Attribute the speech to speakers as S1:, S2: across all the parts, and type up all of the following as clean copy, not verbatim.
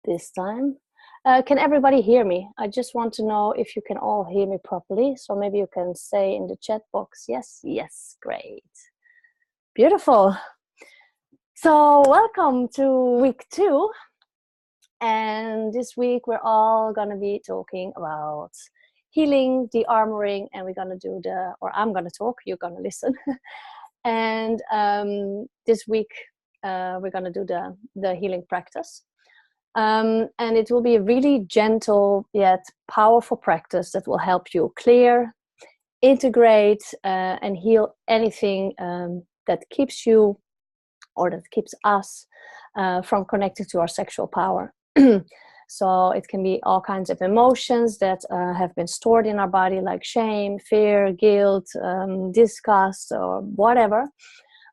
S1: this time. Can everybody hear me? I just want to know if you can all hear me properly. So maybe you can say in the chat box, yes, yes, great. Beautiful. So welcome to week 2. And this week we're all going to be talking about healing, de-armoring, and we're going to do I'm going to talk, you're going to listen. And this week we're going to do the healing practice. And it will be a really gentle yet powerful practice that will help you clear, integrate, and heal anything that keeps you or that keeps us from connecting to our sexual power. So it can be all kinds of emotions that have been stored in our body, like shame, fear, guilt, disgust, or whatever.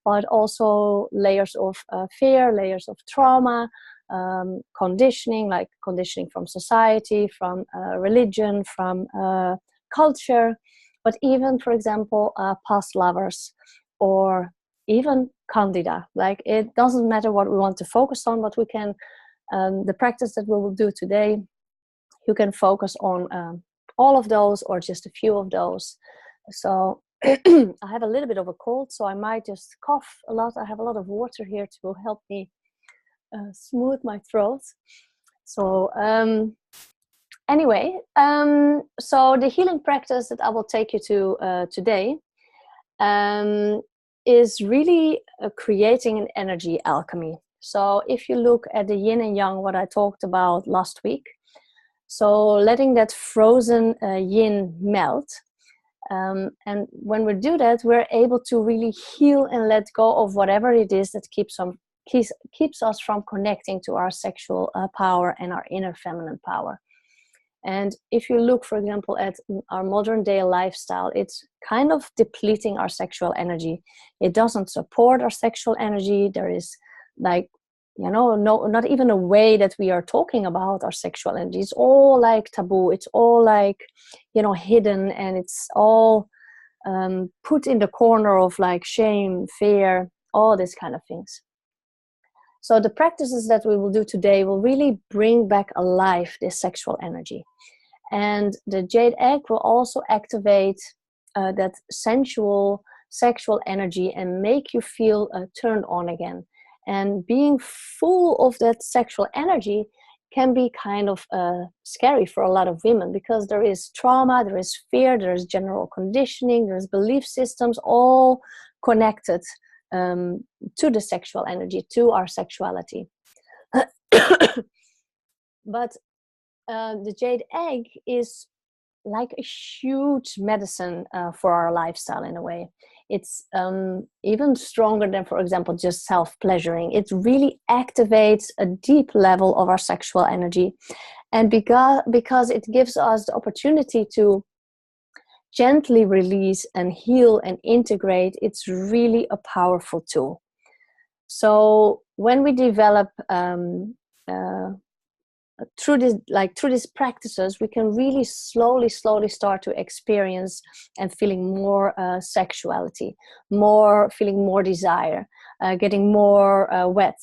S1: But also layers of fear, layers of trauma, conditioning, like conditioning from society, from religion, from culture, but even, for example, past lovers, or even candida. Like, it doesn't matter what we want to focus on, but we can, the practice that we will do today, you can focus on all of those or just a few of those. So I have a little bit of a cold, so I might just cough a lot. I have a lot of water here to help me smooth my throat. So anyway, so the healing practice that I will take you to today is really creating an energy alchemy. So if you look at the yin and yang, what I talked about last week, so letting that frozen yin melt. And when we do that, we're able to really heal and let go of whatever it is that keeps us from connecting to our sexual power and our inner feminine power. And if you look, for example, at our modern day lifestyle, it's kind of depleting our sexual energy. It doesn't support our sexual energy. There is, like, not even a way that we are talking about our sexual energy. It's all like taboo. It's all like, hidden, and it's all put in the corner of like shame, fear, all these kind of things. So the practices that we will do today will really bring back alive this sexual energy. And the jade egg will also activate that sensual sexual energy and make you feel turned on again. And being full of that sexual energy can be kind of scary for a lot of women, because there is trauma, there is fear, there is general conditioning, there's belief systems all connected to the sexual energy, to our sexuality. But the jade egg is like a huge medicine for our lifestyle in a way. It's even stronger than, for example, just self-pleasuring. It really activates a deep level of our sexual energy. And because it gives us the opportunity to gently release and heal and integrate, it's really a powerful tool. So when we develop through these practices, we can really slowly start to experience and feeling more sexuality, feeling more desire, getting more wet,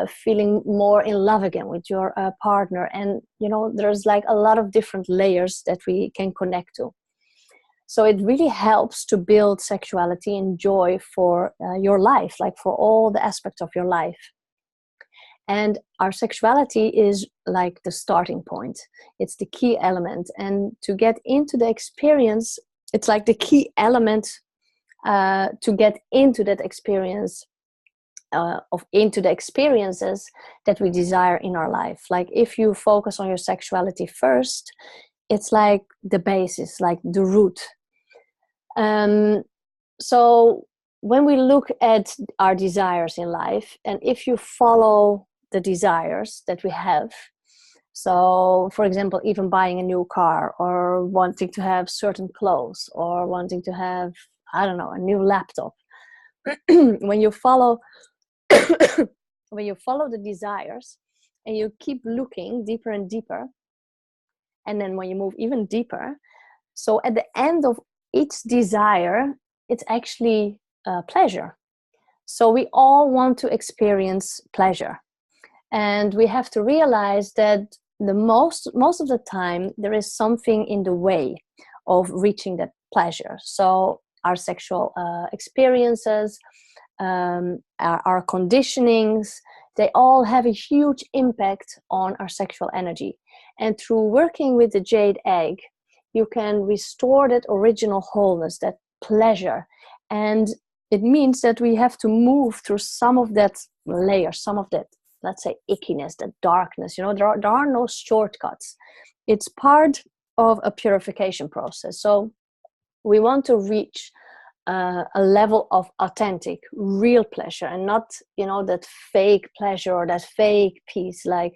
S1: feeling more in love again with your partner. And there's like a lot of different layers that we can connect to. So it really helps to build sexuality and joy for your life, like for all the aspects of your life. And our sexuality is like the starting point. It's the key element. And to get into the experience, it's like the key element to get into that experience, into the experiences that we desire in our life. Like, if you focus on your sexuality first, it's like the basis, like the root. So when we look at our desires in life, and if you follow the desires that we have, so for example, even buying a new car, or wanting to have certain clothes, or wanting to have, I don't know, a new laptop, when you follow the desires and you keep looking deeper and deeper, and then when you move even deeper, so at the end of each desire, it's actually pleasure. So we all want to experience pleasure. And we have to realize that the most of the time there is something in the way of reaching that pleasure. So our sexual experiences, our conditionings, they all have a huge impact on our sexual energy. And through working with the jade egg, you can restore that original wholeness, that pleasure. And it means that we have to move through some of that layer, some of that, let's say, ickiness, that darkness. You know, there are no shortcuts. It's part of a purification process. So we want to reach a level of authentic, real pleasure, and not, you know, that fake pleasure or that fake peace. Like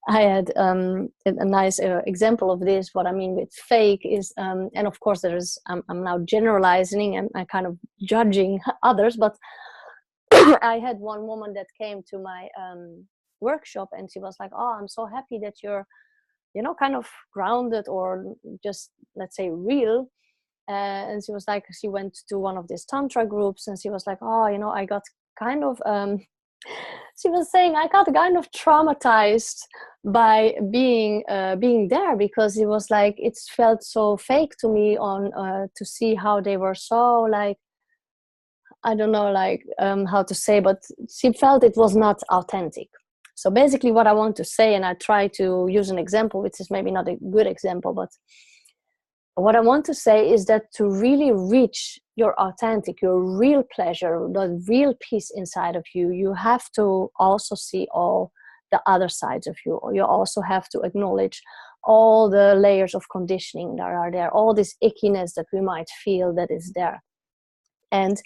S1: I had a nice example of this. What I mean with fake is, and of course there is, I'm now generalizing and I'm kind of judging others, but I had one woman that came to my workshop, and she was like, oh, I'm so happy that you're, you know, kind of grounded or just, let's say, real. And she was like, she went to one of these tantra groups, and she was like, oh, you know, I got kind of she was saying, I got kind of traumatized by being there, because it was like, it felt so fake to me on to see how they were so, like, I don't know, like how to say, but she felt it was not authentic. So basically what I want to say, and I try to use an example, which is maybe not a good example, but what I want to say is that to really reach your authentic, your real pleasure, the real peace inside of you, you have to also see all the other sides of you. You also have to acknowledge all the layers of conditioning that are there, all this ickiness that we might feel that is there. And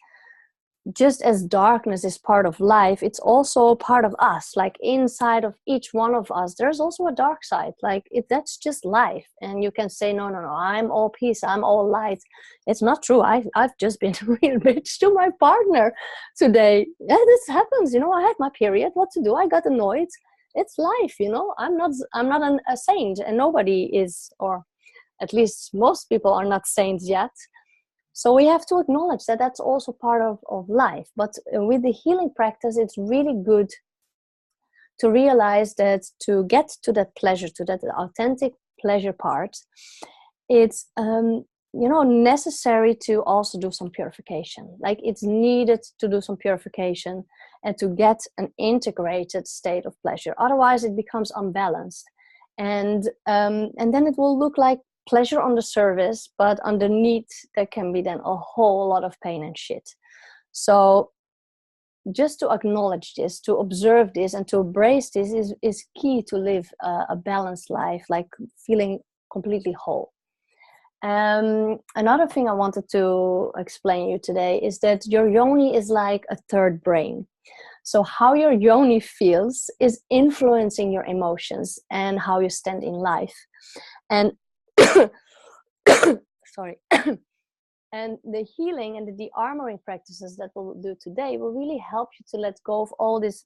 S1: just as darkness is part of life, it's also part of us. Like inside of each one of us, there's also a dark side. Like that's just life. And you can say, no, I'm all peace, I'm all light. It's not true. I've just been a real bitch to my partner today. Yeah, this happens. You know, I had my period. What to do? I got annoyed. It's life. You know, I'm not a saint, and nobody is, or at least most people are not saints yet. So we have to acknowledge that that's also part of life. But with the healing practice, it's really good to realize that to get to that pleasure, to that authentic pleasure part, it's necessary to also do some purification. Like it's needed to do some purification and to get an integrated state of pleasure. Otherwise, it becomes unbalanced, and then it will look like pleasure on the surface, but underneath there can be then a whole lot of pain and shit. So just to acknowledge this, to observe this, and to embrace this is key to live a balanced life, like feeling completely whole. Another thing I wanted to explain you today is that your yoni is like a third brain. So how your yoni feels is influencing your emotions and how you stand in life. And sorry. And the healing and the de-armoring practices that we'll do today will really help you to let go of all this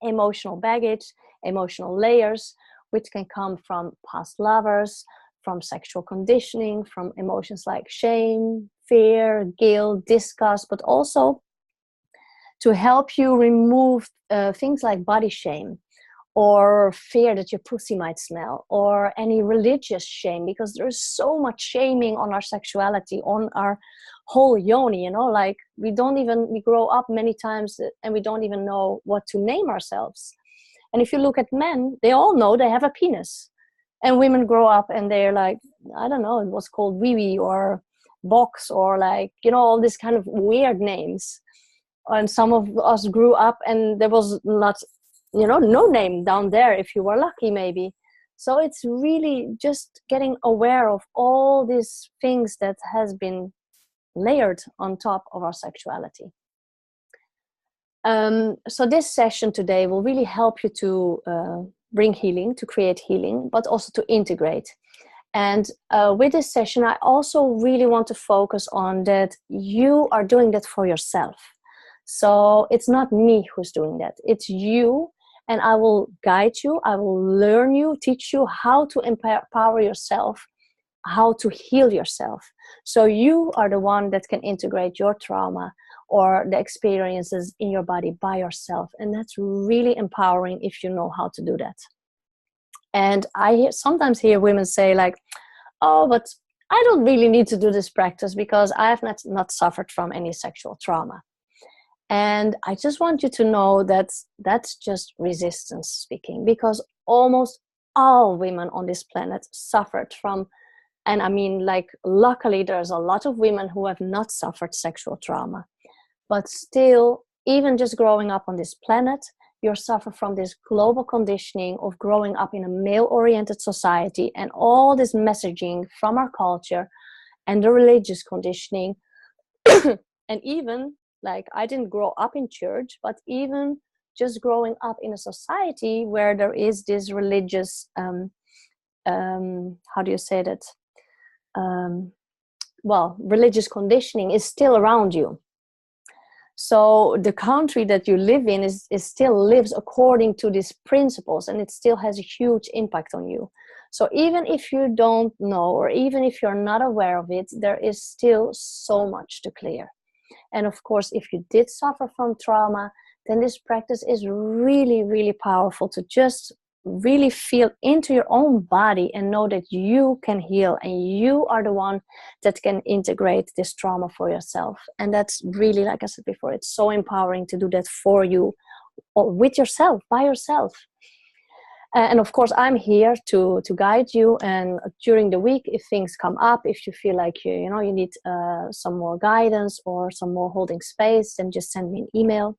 S1: emotional baggage, emotional layers, which can come from past lovers, from sexual conditioning, from emotions like shame, fear, guilt, disgust, but also to help you remove things like body shame, or fear that your pussy might smell, or any religious shame, because there's so much shaming on our sexuality, on our whole yoni, you know, like we grow up many times and we don't even know what to name ourselves. And if you look at men, they all know they have a penis. And women grow up and they're like, I don't know, it was called wee-wee or box, or like, you know, all these kind of weird names. And some of us grew up and there was not, you know, no name down there if you were lucky maybe. So it's really just getting aware of all these things that has been layered on top of our sexuality. So this session today will really help you to bring healing, to create healing, but also to integrate. And with this session, I also really want to focus on that you are doing that for yourself. So it's not me who's doing that, it's you. And I will guide you, I will learn you, teach you how to empower yourself, how to heal yourself. So you are the one that can integrate your trauma or the experiences in your body by yourself. And that's really empowering if you know how to do that. And I sometimes hear women say like, oh, but I don't really need to do this practice because I have not suffered from any sexual trauma. And I just want you to know that that's just resistance speaking, because almost all women on this planet suffered from, and I mean, like, luckily there's a lot of women who have not suffered sexual trauma, but still, even just growing up on this planet, you suffer from this global conditioning of growing up in a male-oriented society, and all this messaging from our culture and the religious conditioning. And even, like, I didn't grow up in church, but even just growing up in a society where there is this religious, how do you say that? Well, religious conditioning is still around you. So the country that you live in is still lives according to these principles, and it still has a huge impact on you. So even if you don't know, or even if you're not aware of it, there is still so much to clear. And of course, if you did suffer from trauma, then this practice is really, really powerful to just really feel into your own body and know that you can heal, and you are the one that can integrate this trauma for yourself. And that's really, like I said before, it's so empowering to do that for you, or with yourself, by yourself. And of course, I'm here to guide you. And during the week, if things come up, if you feel like you need some more guidance or some more holding space, then just send me an email.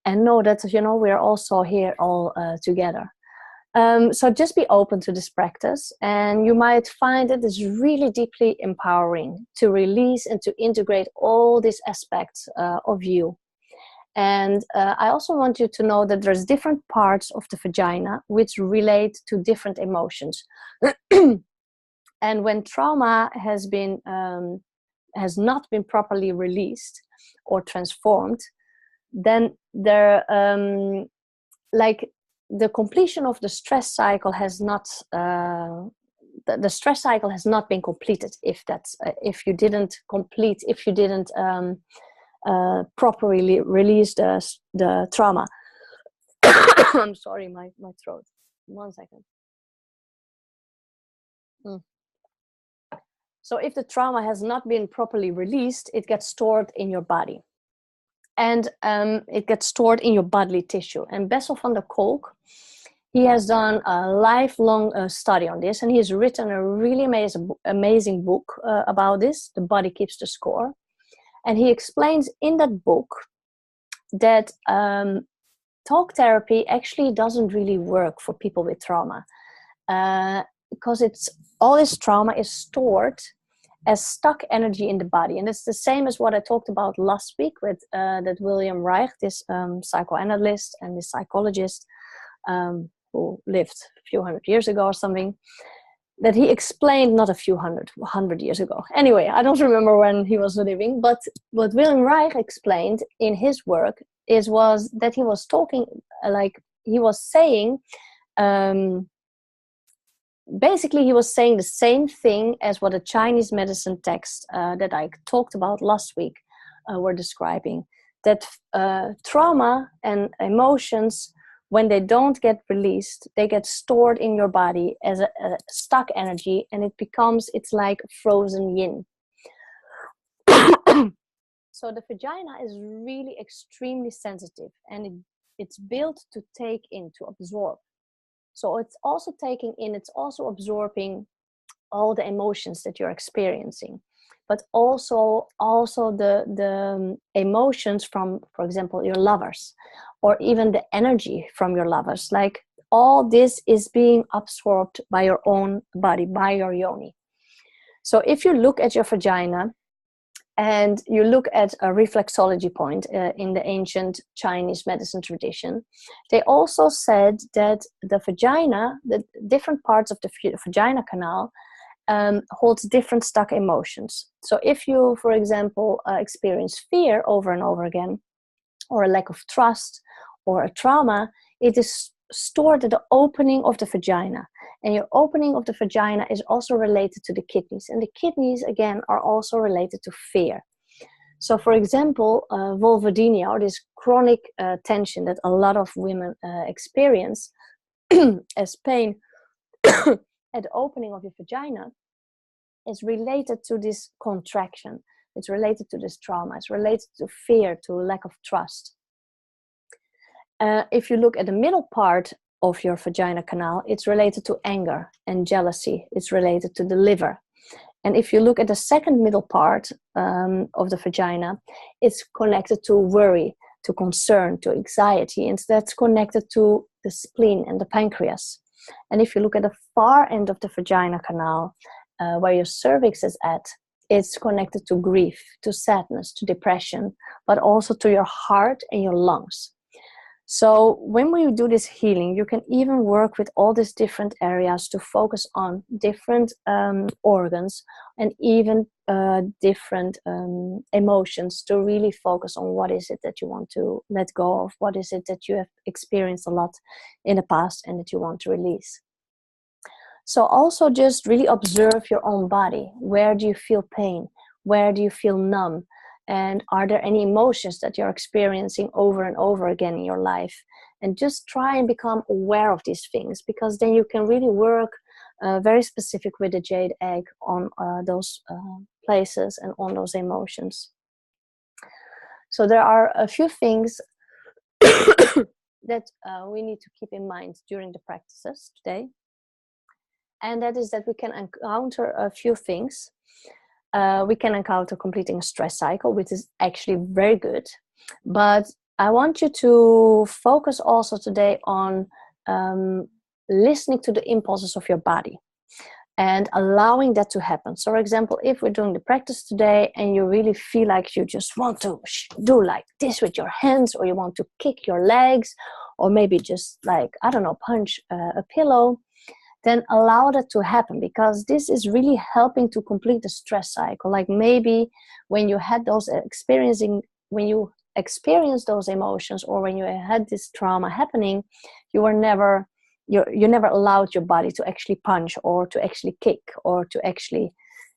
S1: And know that, we're also here all together. So just be open to this practice, and you might find it is really deeply empowering to release and to integrate all these aspects of you. And I also want you to know that there's different parts of the vagina which relate to different emotions. And when trauma has not been properly released or transformed, then there, like, the completion of the stress cycle has not, the stress cycle has not been completed. If you didn't properly release the trauma. I'm sorry, my throat. 1 second. So if the trauma has not been properly released, it gets stored in your body. And it gets stored in your bodily tissue. And Bessel van der Kolk, he has done a lifelong study on this, and he has written a really amazing book about this, The Body Keeps the Score. And he explains in that book that talk therapy actually doesn't really work for people with trauma, because all this trauma is stored as stuck energy in the body. And it's the same as what I talked about last week with that William Reich, this psychoanalyst and this psychologist who lived a few hundred years ago or something, that he explained, not a few hundred years ago. Anyway, I don't remember when he was living, but what William Reich explained in his work was that he was talking, he was saying, basically he was saying the same thing as what a Chinese medicine text that I talked about last week were describing, that trauma and emotions, when they don't get released, they get stored in your body as a stuck energy, and it's like frozen yin. So the vagina is really extremely sensitive, and it's built to take in, to absorb. So it's also taking in, it's also absorbing all the emotions that you're experiencing, but also the emotions from, for example, your lovers, or even the energy from your lovers. Like, all this is being absorbed by your own body, by your yoni. So if you look at your vagina and you look at a reflexology point in the ancient Chinese medicine tradition, they also said that the vagina, the different parts of the vagina canal, holds different stuck emotions. So if you, for example, experience fear over and over again, or a lack of trust, or a trauma, it is stored at the opening of the vagina. And your opening of the vagina is also related to the kidneys. And the kidneys, again, are also related to fear. So for example, vulvodynia, or this chronic tension that a lot of women experience as pain at the opening of your vagina, is related to this contraction. It's related to this trauma. It's related to fear, to lack of trust. If you look at the middle part of your vagina canal, it's related to anger and jealousy. It's related to the liver. And if you look at the second middle part of the vagina, it's connected to worry, to concern, to anxiety, and that's connected to the spleen and the pancreas. And if you look at the far end of the vagina canal, where your cervix is at, it's connected to grief, to sadness, to depression, but also to your heart and your lungs. So when we do this healing, you can even work with all these different areas to focus on different organs and even different emotions, to really focus on what is it that you want to let go of, what is it that you have experienced a lot in the past and that you want to release. So also just really observe your own body. Where do you feel pain? Where do you feel numb? And are there any emotions that you're experiencing over and over again in your life? And just try and become aware of these things, because then you can really work very specific with the jade egg on those places and on those emotions. So there are a few things that we need to keep in mind during the practices today. And that is that we can encounter a few things. We can encounter completing a stress cycle, which is actually very good. But I want you to focus also today on listening to the impulses of your body and allowing that to happen. So for example, if we're doing the practice today and you really feel like you just want to do like this with your hands, or you want to kick your legs, or maybe just like, I don't know, punch a pillow, then allow that to happen, because this is really helping to complete the stress cycle. Like maybe when you had those when you experienced those emotions, or when you had this trauma happening, you never allowed your body to actually punch, or to actually kick, or to actually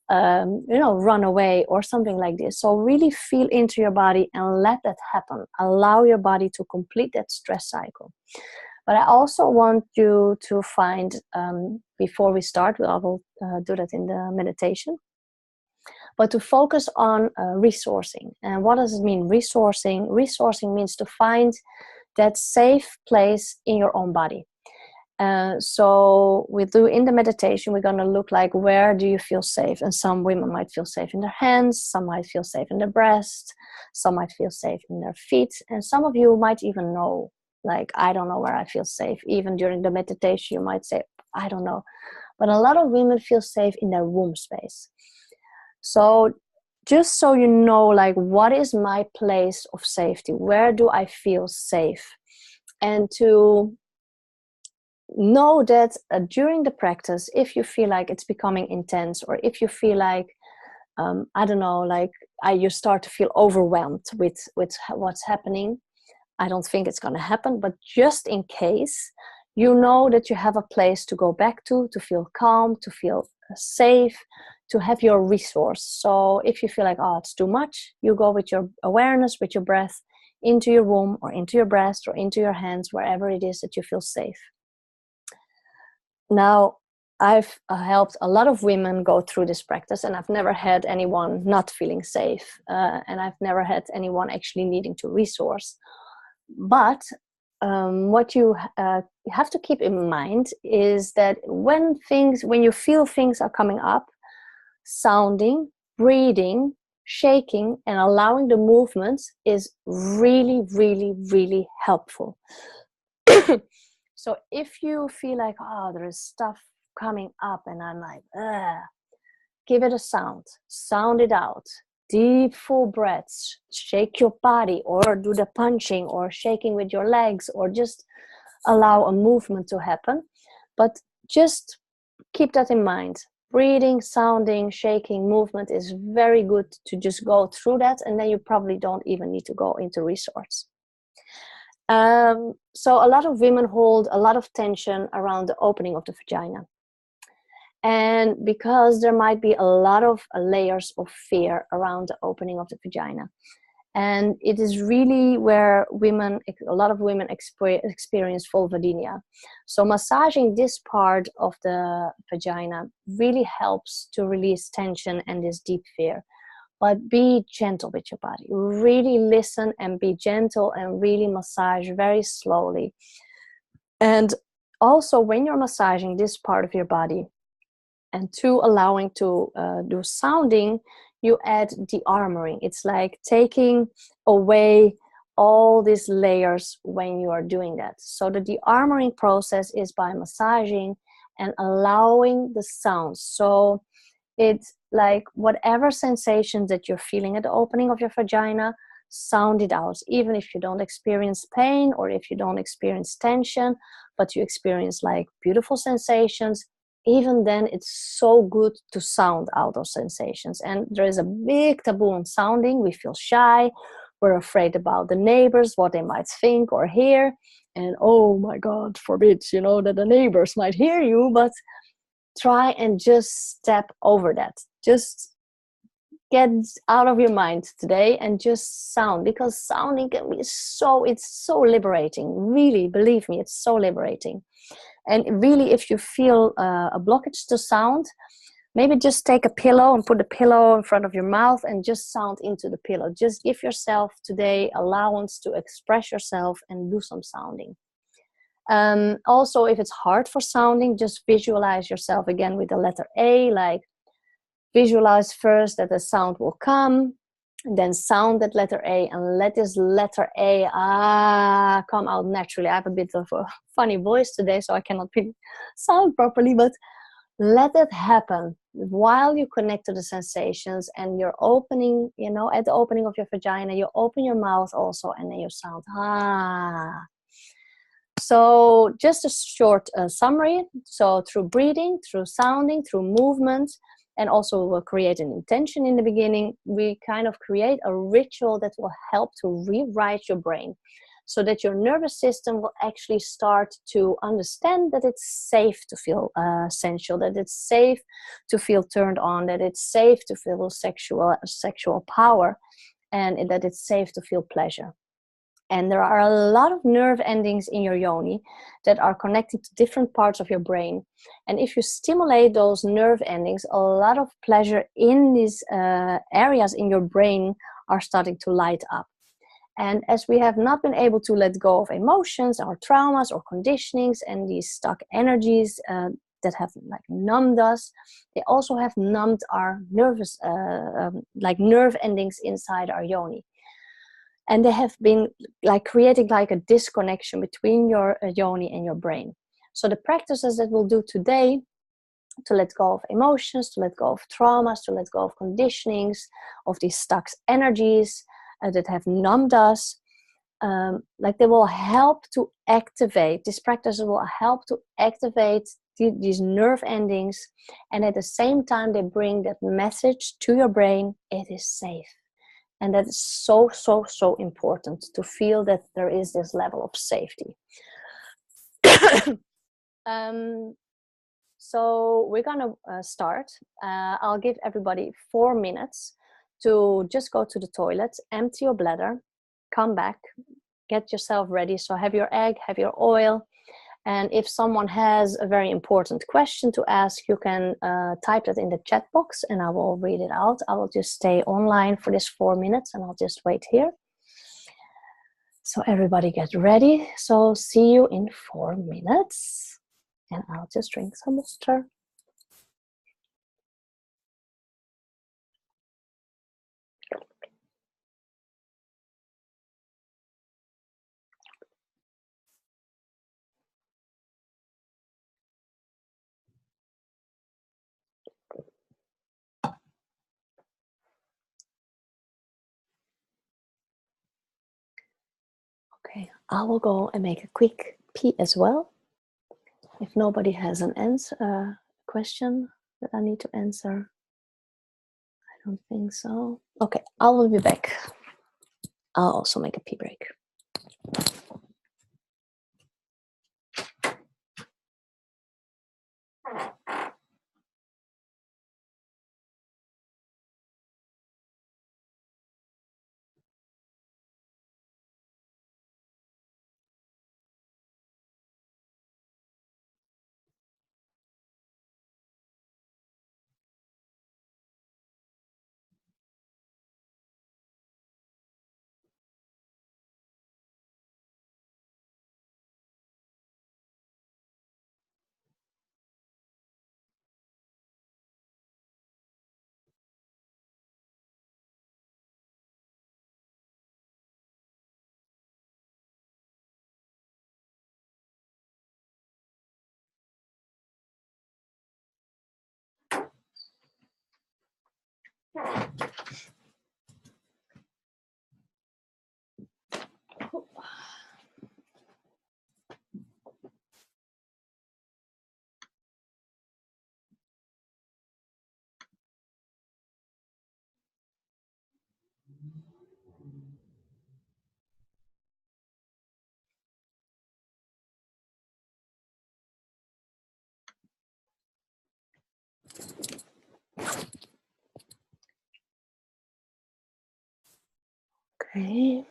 S1: run away, or something like this. So really feel into your body and let that happen. Allow your body to complete that stress cycle. But I also want you to find, before we start, I will do that in the meditation, but to focus on resourcing. And what does it mean, resourcing? Resourcing means to find that safe place in your own body. So in the meditation, we're going to look like, where do you feel safe? And some women might feel safe in their hands, some might feel safe in their breast, some might feel safe in their feet, and some of you might even know, like, I don't know where I feel safe. Even during the meditation, you might say, I don't know. But a lot of women feel safe in their womb space. So just so you know, like, what is my place of safety? Where do I feel safe? And to know that during the practice, if you feel like it's becoming intense, or if you feel like, I don't know, like you start to feel overwhelmed with what's happening, I don't think it's going to happen, but just in case, you know that you have a place to go back to feel calm, to feel safe, to have your resource. So if you feel like, oh, it's too much, you go with your awareness, with your breath, into your womb, or into your breast, or into your hands, wherever it is that you feel safe. Now, I've helped a lot of women go through this practice, and I've never had anyone not feeling safe, and I've never had anyone actually needing to resource. But what you have to keep in mind is that when you feel things are coming up, sounding, breathing, shaking, and allowing the movements is really, really, really helpful. So if you feel like, oh, there is stuff coming up, and I'm like, ugh, give it a sound it out. Deep, full breaths, shake your body, or do the punching, or shaking with your legs, or just allow a movement to happen. But just keep that in mind. Breathing, sounding, shaking, movement is very good to just go through that, and then you probably don't even need to go into resource. So a lot of women hold a lot of tension around the opening of the vagina. And because there might be a lot of layers of fear around the opening of the vagina. And it is really where a lot of women experience vulvodynia. So massaging this part of the vagina really helps to release tension and this deep fear. But be gentle with your body. Really listen and be gentle and really massage very slowly. And also when you're massaging this part of your body, and two, allowing to do sounding, you add de-armoring. It's like taking away all these layers when you are doing that. So the de-armoring process is by massaging and allowing the sounds. So it's like whatever sensations that you're feeling at the opening of your vagina, sound it out. Even if you don't experience pain or if you don't experience tension, but you experience like beautiful sensations, even then it's so good to sound out those sensations. And there is a big taboo on sounding. We feel shy. We're afraid about the neighbors, what they might think or hear. And oh my God, forbid, that the neighbors might hear you, but try and just step over that. Just get out of your mind today and just sound, because sounding can be it's so liberating. Really, believe me, it's so liberating. And really, if you feel a blockage to sound, maybe just take a pillow and put the pillow in front of your mouth and just sound into the pillow. Just give yourself today allowance to express yourself and do some sounding. Also, if it's hard for sounding, just visualize yourself again with the letter A. Like visualize first that the sound will come, then sound that letter A and let this letter A come out naturally. I have a bit of a funny voice today, so I cannot really sound properly, but let it happen while you connect to the sensations and you're opening, at the opening of your vagina, you open your mouth also and then you sound So just a short summary. So through breathing, through sounding, through movement, and also create an intention in the beginning, we kind of create a ritual that will help to rewrite your brain so that your nervous system will actually start to understand that it's safe to feel sensual, that it's safe to feel turned on, that it's safe to feel sexual power, and that it's safe to feel pleasure. And there are a lot of nerve endings in your yoni that are connected to different parts of your brain. And if you stimulate those nerve endings, a lot of pleasure in these areas in your brain are starting to light up. And as we have not been able to let go of emotions or traumas or conditionings and these stuck energies that have like numbed us, they also have numbed our nervous, nerve endings inside our yoni. And they have been like creating like a disconnection between your yoni and your brain. So the practices that we'll do today to let go of emotions, to let go of traumas, to let go of conditionings, of these stuck energies that have numbed us, they will help to activate, these practices will help to activate these nerve endings. And at the same time, they bring that message to your brain, it is safe. And that is so, so, so important to feel that there is this level of safety. So we're going to start. I'll give everybody 4 minutes to just go to the toilet, empty your bladder, come back, get yourself ready. So have your egg, have your oil. And if someone has a very important question to ask, you can type that in the chat box and I will read it out. I will just stay online for this 4 minutes and I'll just wait here. So everybody get ready. So see you in 4 minutes. And I'll just drink some water. Okay, I will go and make a quick pee as well. If nobody has an question that I need to answer, I don't think so. Okay, I will be back. I'll also make a pee break. Okay.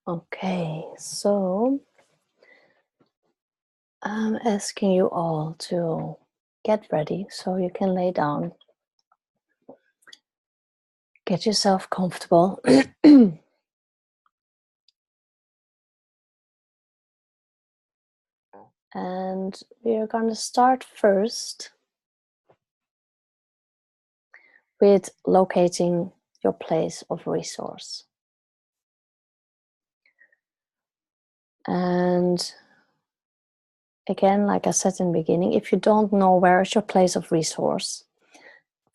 S1: Okay, so I'm asking you all to get ready so you can lay down. Get yourself comfortable. And we're going to start first with locating your place of resource. And again, like I said in the beginning, if you don't know where is your place of resource,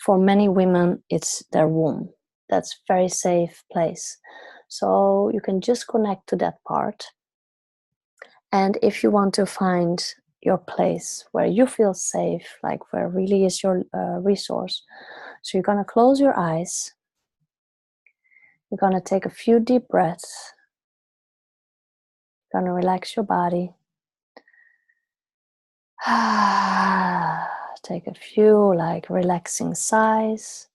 S1: for many women, it's their womb. That's a very safe place. So you can just connect to that part. And if you want to find your place where you feel safe, like where really is your resource, so you're going to close your eyes. You're going to take a few deep breaths. You're going to relax your body. Take a few like relaxing sighs.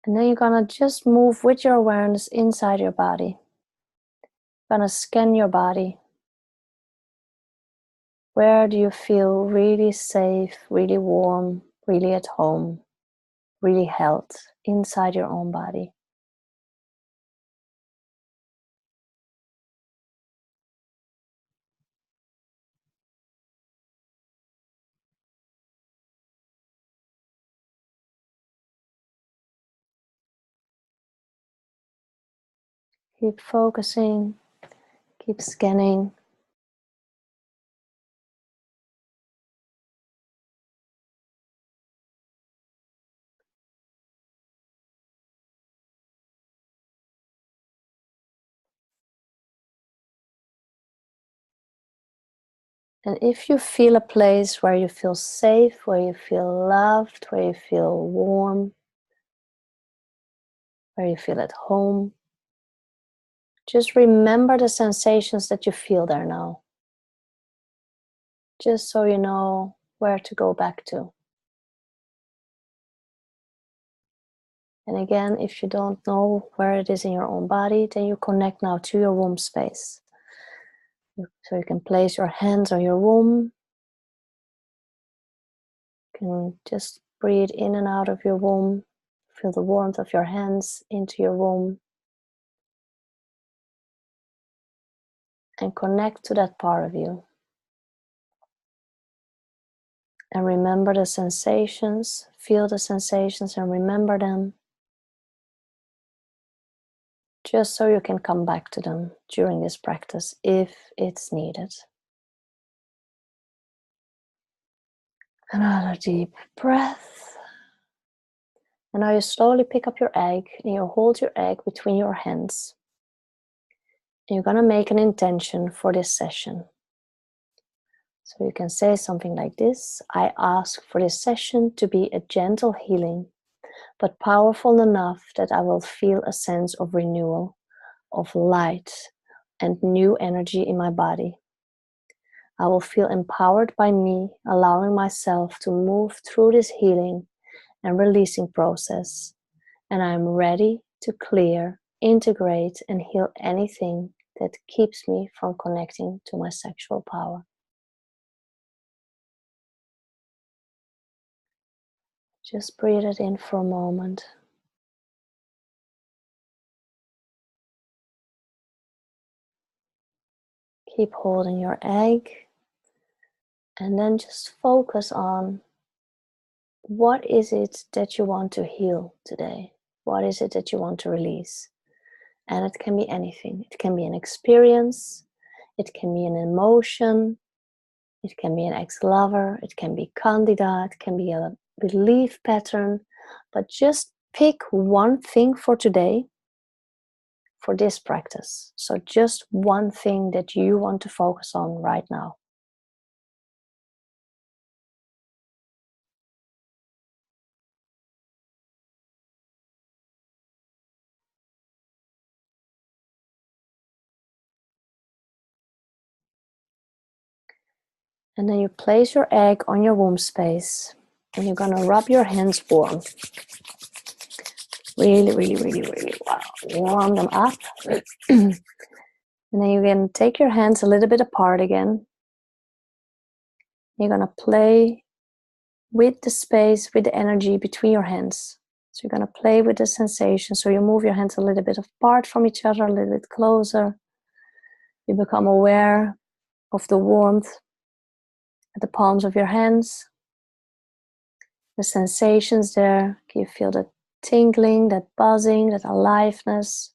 S1: And then you're gonna just move with your awareness inside your body. You're gonna scan your body. Where do you feel really safe, really warm, really at home, really held inside your own body? Keep focusing, keep scanning. And if you feel a place where you feel safe, where you feel loved, where you feel warm, where you feel at home, just remember the sensations that you feel there now. Just so you know where to go back to. And again, if you don't know where it is in your own body, then you connect now to your womb space. So you can place your hands on your womb. You can just breathe in and out of your womb. Feel the warmth of your hands into your womb. And connect to that part of you. And remember the sensations. Feel the sensations and remember them. Just so you can come back to them during this practice if it's needed. Another deep breath. And now you slowly pick up your egg and you hold your egg between your hands. And you're going to make an intention for this session. So you can say something like this: I ask for this session to be a gentle healing, but powerful enough that I will feel a sense of renewal, of light, and new energy in my body. I will feel empowered by me, allowing myself to move through this healing and releasing process. And I am ready to clear, integrate, and heal anything that keeps me from connecting to my sexual power. Just breathe it in for a moment. Keep holding your egg, and then just focus on what is it that you want to heal today? What is it that you want to release? And it can be anything. It can be an experience, it can be an emotion, it can be an ex-lover, it can be candida, it can be a belief pattern, but just pick one thing for today for this practice. So just one thing that you want to focus on right now. And then you place your egg on your womb space and you're gonna rub your hands warm. Really, really, really, really warm them up. And then you're gonna take your hands a little bit apart again. You're gonna play with the space, with the energy between your hands. So you're gonna play with the sensation. So you move your hands a little bit apart from each other, a little bit closer. You become aware of the warmth at the palms of your hands. The sensations there. Can you feel that tingling, that buzzing, that aliveness?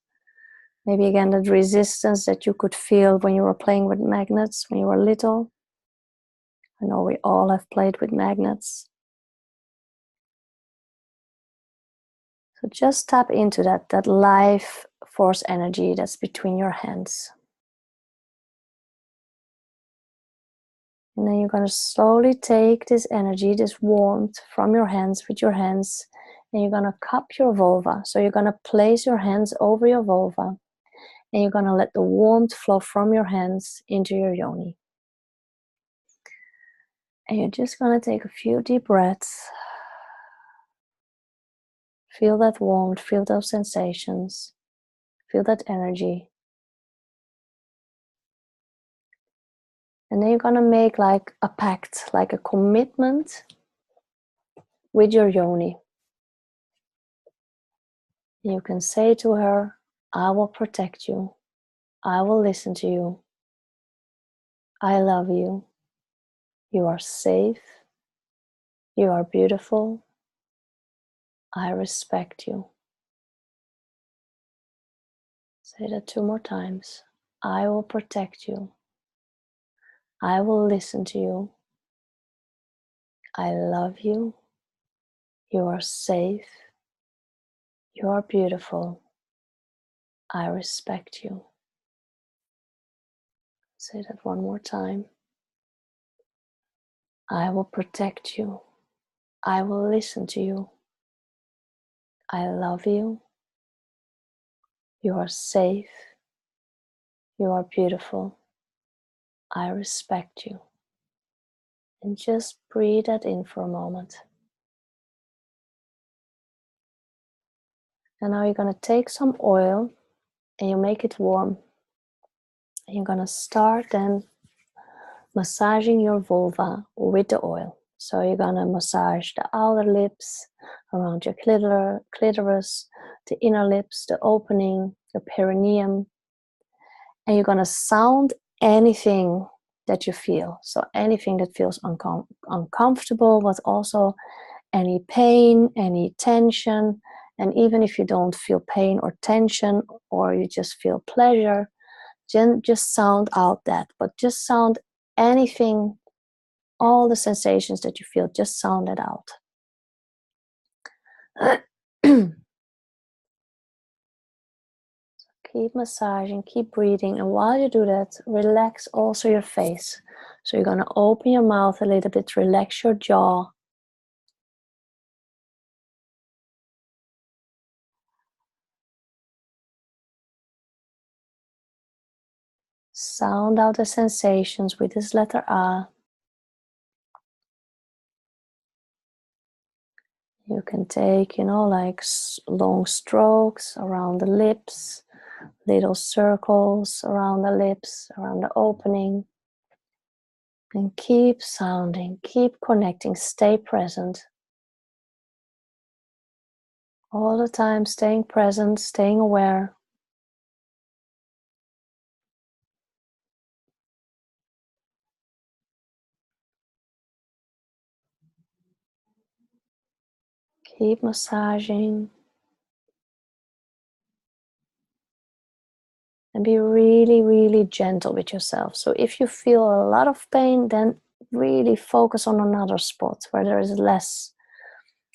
S1: Maybe again that resistance that you could feel when you were playing with magnets when you were little. I know we all have played with magnets. So just tap into that life force energy that's between your hands. And then you're going to slowly take this energy, this warmth from your hands with your hands, and you're going to cup your vulva. So you're going to place your hands over your vulva, and you're going to let the warmth flow from your hands into your yoni. And you're just going to take a few deep breaths. Feel that warmth, feel those sensations, feel that energy. And then you're going to make like a pact, like a commitment with your yoni. You can say to her, I will protect you. I will listen to you. I love you. You are safe. You are beautiful. I respect you. Say that 2 more times. I will protect you. I will listen to you. I love you. You are safe. You are beautiful. I respect you. Say that 1 more time. I will protect you. I will listen to you. I love you. You are safe. You are beautiful. I respect you. And just breathe that in for a moment. And now you're going to take some oil and you make it warm. And you're going to start then massaging your vulva with the oil. So you're going to massage the outer lips, around your clitoris, the inner lips, the opening, the perineum. And you're going to sound anything that you feel. So anything that feels uncomfortable, but also any pain, any tension. And even if you don't feel pain or tension, or you just feel pleasure, just sound out that. But just sound anything, all the sensations that you feel, just sound it out. Keep massaging, keep breathing, and while you do that, relax also your face. So you're going to open your mouth a little bit, relax your jaw. Sound out the sensations with this letter A. You can take, like long strokes around the lips, little circles around the lips, around the opening. And keep sounding, keep connecting, stay present. All the time, staying present, staying aware. Keep massaging. And be really, really gentle with yourself. So if you feel a lot of pain, then really focus on another spot where there is less.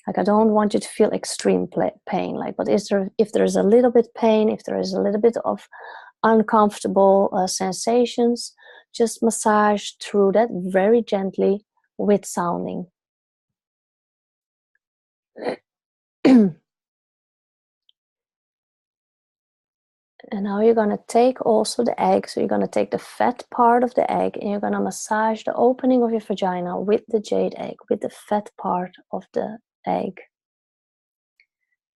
S1: Like, I don't want you to feel extreme pain. Like, but if there is a little bit pain, if there is a little bit of uncomfortable sensations, just massage through that very gently with sounding. And now you're going to take also the egg. So you're going to take the fat part of the egg and you're going to massage the opening of your vagina with the jade egg, with the fat part of the egg.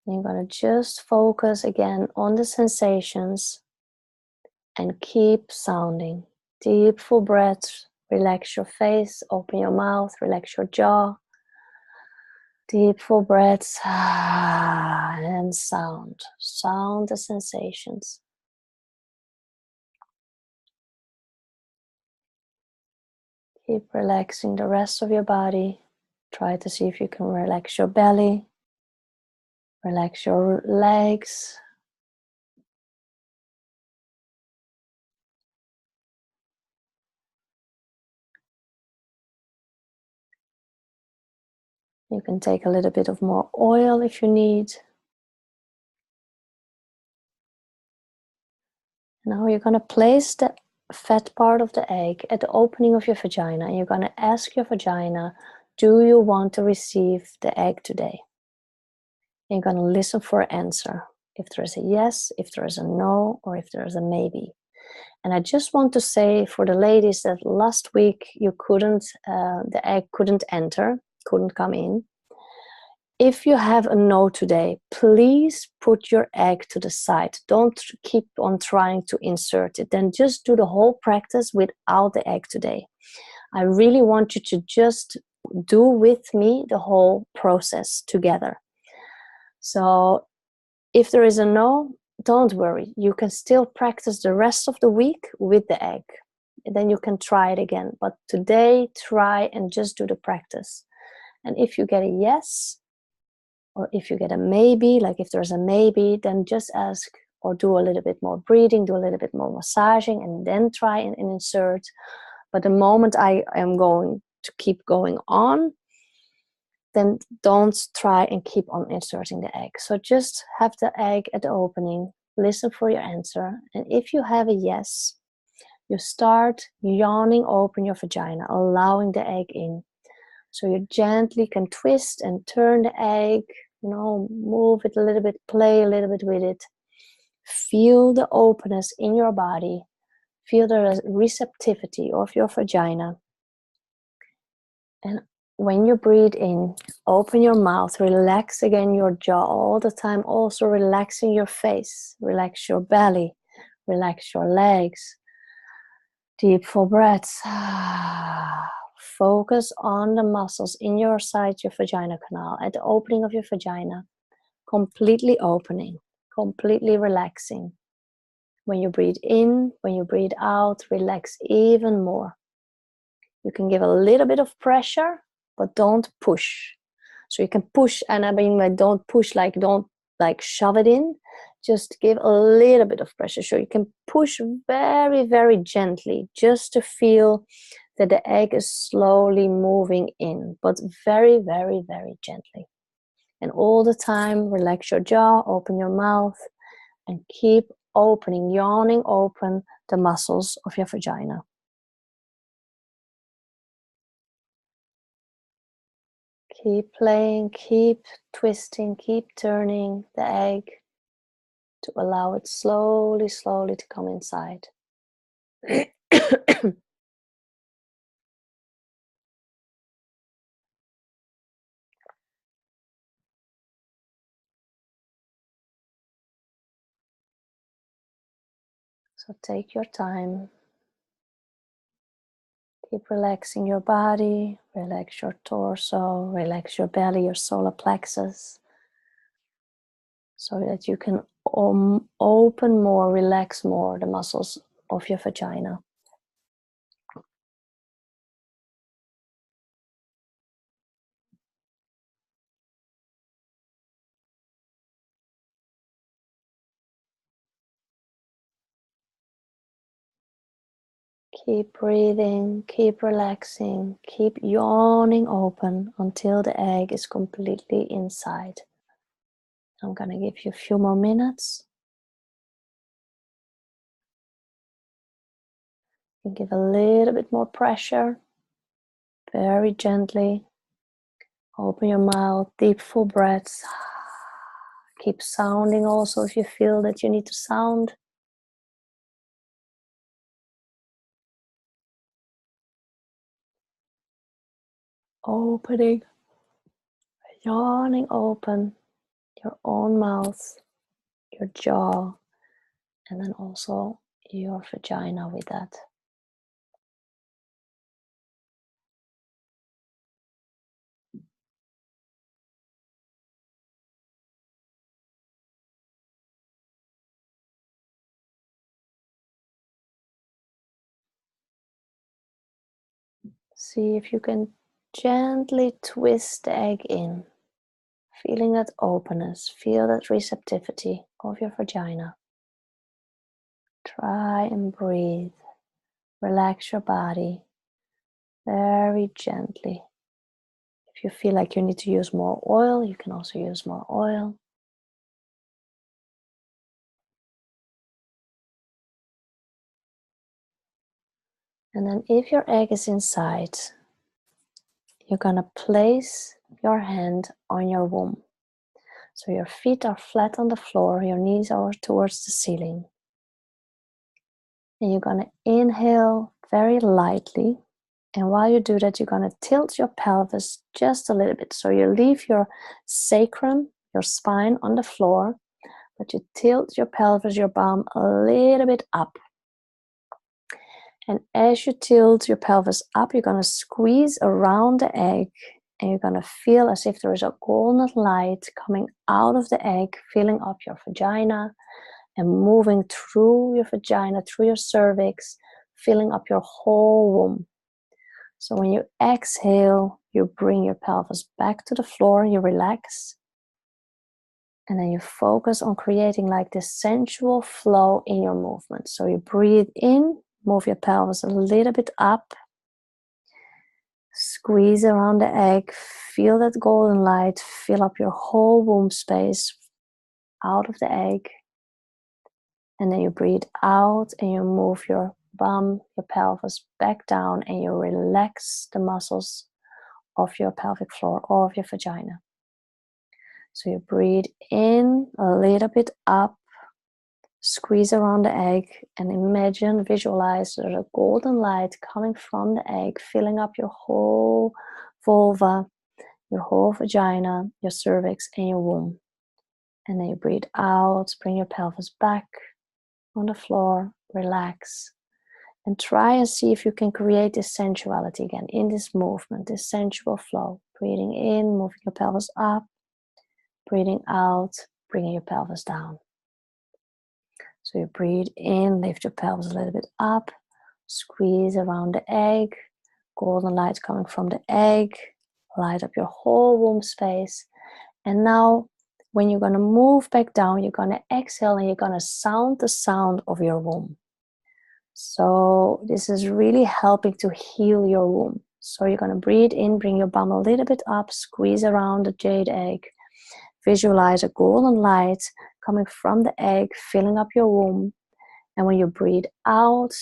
S1: And you're going to just focus again on the sensations and keep sounding. Deep, full breaths. Relax your face, open your mouth, relax your jaw. Deep, full breaths and sound. Sound the sensations. Keep relaxing the rest of your body. Try to see if you can relax your belly, relax your legs. You can take a little bit of more oil if you need. Now you're going to place the fat part of the egg at the opening of your vagina. And you're going to ask your vagina, do you want to receive the egg today? And you're going to listen for an answer. If there is a yes, if there is a no, or if there is a maybe. And I just want to say for the ladies that last week you couldn't, the egg couldn't enter, couldn't come in. If you have a no today, please put your egg to the side. Don't keep on trying to insert it. Then just do the whole practice without the egg today. I really want you to just do with me the whole process together. So if there is a no, don't worry. You can still practice the rest of the week with the egg. And then you can try it again. But today, try and just do the practice. And if you get a yes, or if you get a maybe, like if there's a maybe, then just ask or do a little bit more breathing, do a little bit more massaging, and then try and insert. But the moment I am going to keep going on, then don't try and keep on inserting the egg. So just have the egg at the opening, listen for your answer. And if you have a yes, you start yawning open your vagina, allowing the egg in. So you gently can twist and turn the egg, move it a little bit, play a little bit with it. Feel the openness in your body. Feel the receptivity of your vagina. And when you breathe in, open your mouth, relax again your jaw all the time, also relaxing your face, relax your belly, relax your legs. Deep full breaths. Focus on the muscles in your vagina canal, at the opening of your vagina, completely opening, completely relaxing. When you breathe in, when you breathe out, relax even more. You can give a little bit of pressure, but don't push. So you can push, and I mean, like, don't push, like, don't like shove it in. Just give a little bit of pressure. So you can push very, very gently, just to feel that the egg is slowly moving in, but very, very, very gently. And all the time, relax your jaw, open your mouth, and keep opening, yawning open the muscles of your vagina. Keep playing, keep twisting, keep turning the egg to allow it slowly, slowly to come inside. So take your time. Keep relaxing your body, relax your torso, relax your belly, your solar plexus, so that you can open more, relax more the muscles of your vagina. Keep breathing, keep relaxing, keep yawning open until the egg is completely inside. I'm gonna give you a few more minutes. And give a little bit more pressure, very gently. Open your mouth, deep full breaths. Keep sounding also if you feel that you need to sound. Opening, yawning open your own mouth, your jaw, and then also your vagina with that. See if you can gently twist the egg in, feeling that openness, feel that receptivity of your vagina. Try and breathe. Relax your body very gently. If you feel like you need to use more oil, you can also use more oil. And then if your egg is inside, you're gonna place your hand on your womb. So your feet are flat on the floor, your knees are towards the ceiling. And you're gonna inhale very lightly. And while you do that, you're gonna tilt your pelvis just a little bit. So you leave your sacrum, your spine on the floor, but you tilt your pelvis, your bum a little bit up. And as you tilt your pelvis up, you're gonna squeeze around the egg, and you're gonna feel as if there is a golden light coming out of the egg, filling up your vagina and moving through your vagina, through your cervix, filling up your whole womb. So when you exhale, you bring your pelvis back to the floor, you relax, and then you focus on creating like this sensual flow in your movement. So you breathe in, move your pelvis a little bit up, squeeze around the egg, feel that golden light, fill up your whole womb space out of the egg. And then you breathe out and you move your bum, your pelvis back down, and you relax the muscles of your pelvic floor or of your vagina. So you breathe in a little bit up, squeeze around the egg, and imagine, visualize there's a golden light coming from the egg, filling up your whole vulva, your whole vagina, your cervix, and your womb. And then you breathe out, bring your pelvis back on the floor, relax, and try and see if you can create this sensuality again in this movement, this sensual flow. Breathing in, moving your pelvis up, breathing out, bringing your pelvis down. So you breathe in, lift your pelvis a little bit up, squeeze around the egg, golden light coming from the egg, light up your whole womb space. And now when you're going to move back down, you're going to exhale and you're going to sound the sound of your womb. So this is really helping to heal your womb. So you're going to breathe in, bring your bum a little bit up, squeeze around the jade egg. Visualize a golden light coming from the egg, filling up your womb. And when you breathe out,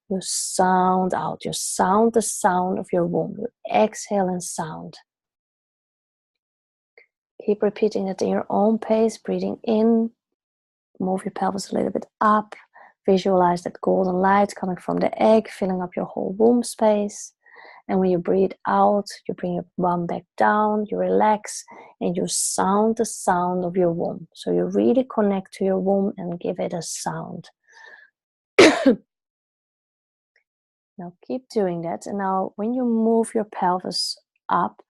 S1: you sound out. You sound the sound of your womb. You exhale and sound. Keep repeating it in your own pace. Breathing in, move your pelvis a little bit up. Visualize that golden light coming from the egg, filling up your whole womb space. And when you breathe out, you bring your bum back down, you relax, and you sound the sound of your womb. So you really connect to your womb and give it a sound. Now keep doing that. And now when you move your pelvis up,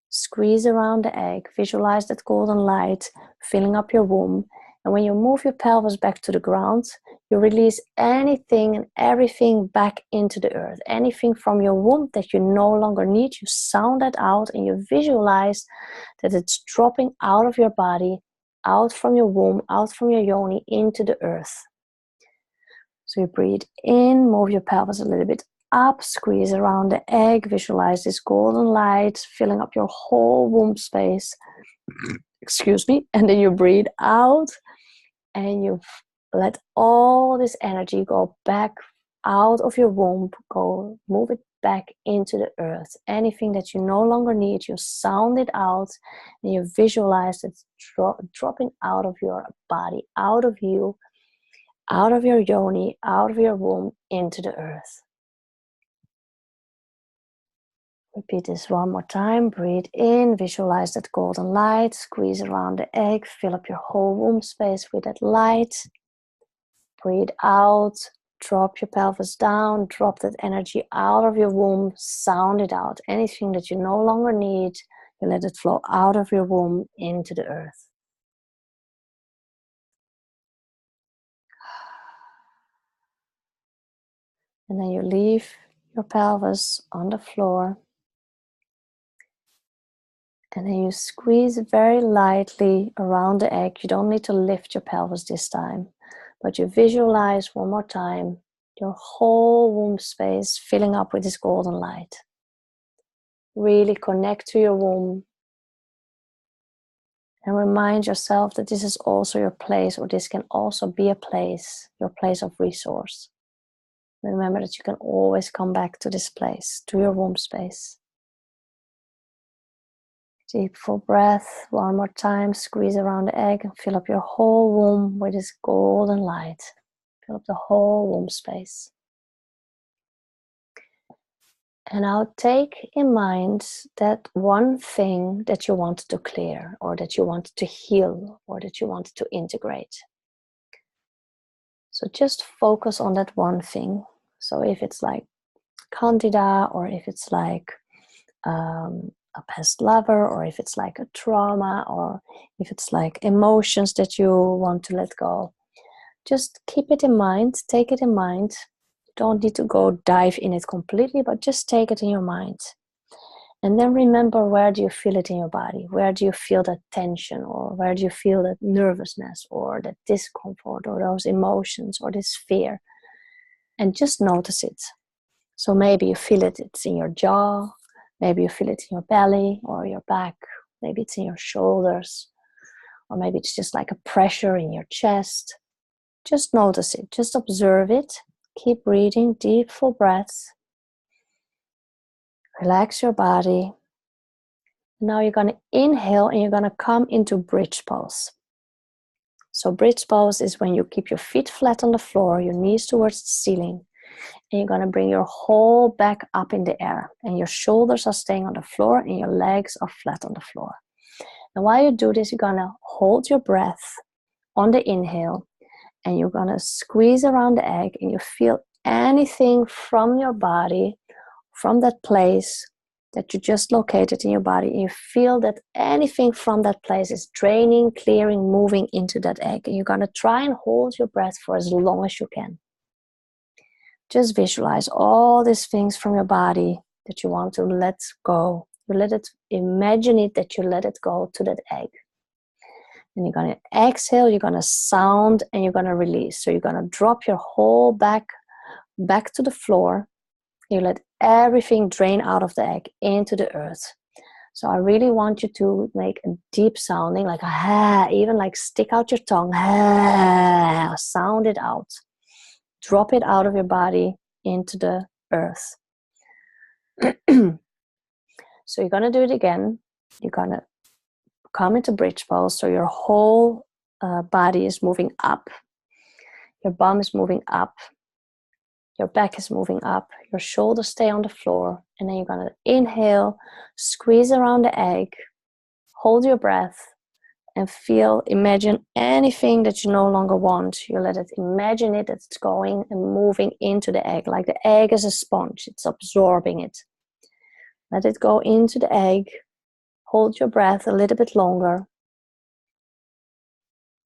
S1: squeeze around the egg, visualize that golden light filling up your womb. And when you move your pelvis back to the ground, you release anything and everything back into the earth. Anything from your womb that you no longer need, you sound that out and you visualize that it's dropping out of your body, out from your womb, out from your yoni, into the earth. So you breathe in, move your pelvis a little bit up, squeeze around the egg, visualize this golden light filling up your whole womb space. Excuse me. And then you breathe out and you let all this energy go back out of your womb, go move it back into the earth. Anything that you no longer need, you sound it out and you visualize it dropping out of your body, out of you, out of your yoni, out of your womb, into the earth. Repeat this one more time. Breathe in, visualize that golden light, squeeze around the egg, fill up your whole womb space with that light. Breathe out, drop your pelvis down, drop that energy out of your womb, sound it out. Anything that you no longer need, you let it flow out of your womb into the earth. And then you leave your pelvis on the floor. And then you squeeze very lightly around the egg. You don't need to lift your pelvis this time, but you visualize one more time your whole womb space filling up with this golden light. Really connect to your womb and remind yourself that this is also your place, or this can also be a place, your place of resource. Remember that you can always come back to this place, to your womb space. Deep full breath, one more time, squeeze around the egg and fill up your whole womb with this golden light. Fill up the whole womb space. And now take in mind that one thing that you wanted to clear, or that you wanted to heal, or that you wanted to integrate. So just focus on that one thing. So if it's like candida, or if it's like a past lover, or if it's like a trauma, or if it's like emotions that you want to let go, just keep it in mind, take it in mind. You don't need to go dive in it completely, but just take it in your mind. And then remember, where do you feel it in your body? Where do you feel that tension, or where do you feel that nervousness, or that discomfort, or those emotions, or this fear? And just notice it. So maybe you feel it, it's in your jaw. Maybe you feel it in your belly or your back. Maybe it's in your shoulders. Or maybe it's just like a pressure in your chest. Just notice it. Just observe it. Keep breathing, deep full breaths. Relax your body. Now you're going to inhale and you're going to come into bridge pose. So bridge pose is when you keep your feet flat on the floor, your knees towards the ceiling. And you're going to bring your whole back up in the air. And your shoulders are staying on the floor and your legs are flat on the floor. And while you do this, you're going to hold your breath on the inhale. And you're going to squeeze around the egg. And you feel anything from your body, from that place that you just located in your body. And you feel that anything from that place is draining, clearing, moving into that egg. And you're going to try and hold your breath for as long as you can. Just visualize all these things from your body that you want to let go. You let it, imagine it that you let it go to that egg. And you're going to exhale, you're going to sound, and you're going to release. So you're going to drop your whole back to the floor. You let everything drain out of the egg into the earth. So I really want you to make a deep sounding, like a even like stick out your tongue, sound it out. Drop it out of your body into the earth. So you're going to do it again. You're going to come into bridge pose. So your whole body is moving up. Your bum is moving up. Your back is moving up. Your shoulders stay on the floor. And then you're going to inhale, squeeze around the egg, hold your breath, and feel, imagine anything that you no longer want. You let it, imagine it, that it's going and moving into the egg, like the egg is a sponge, it's absorbing it. Let it go into the egg. Hold your breath a little bit longer.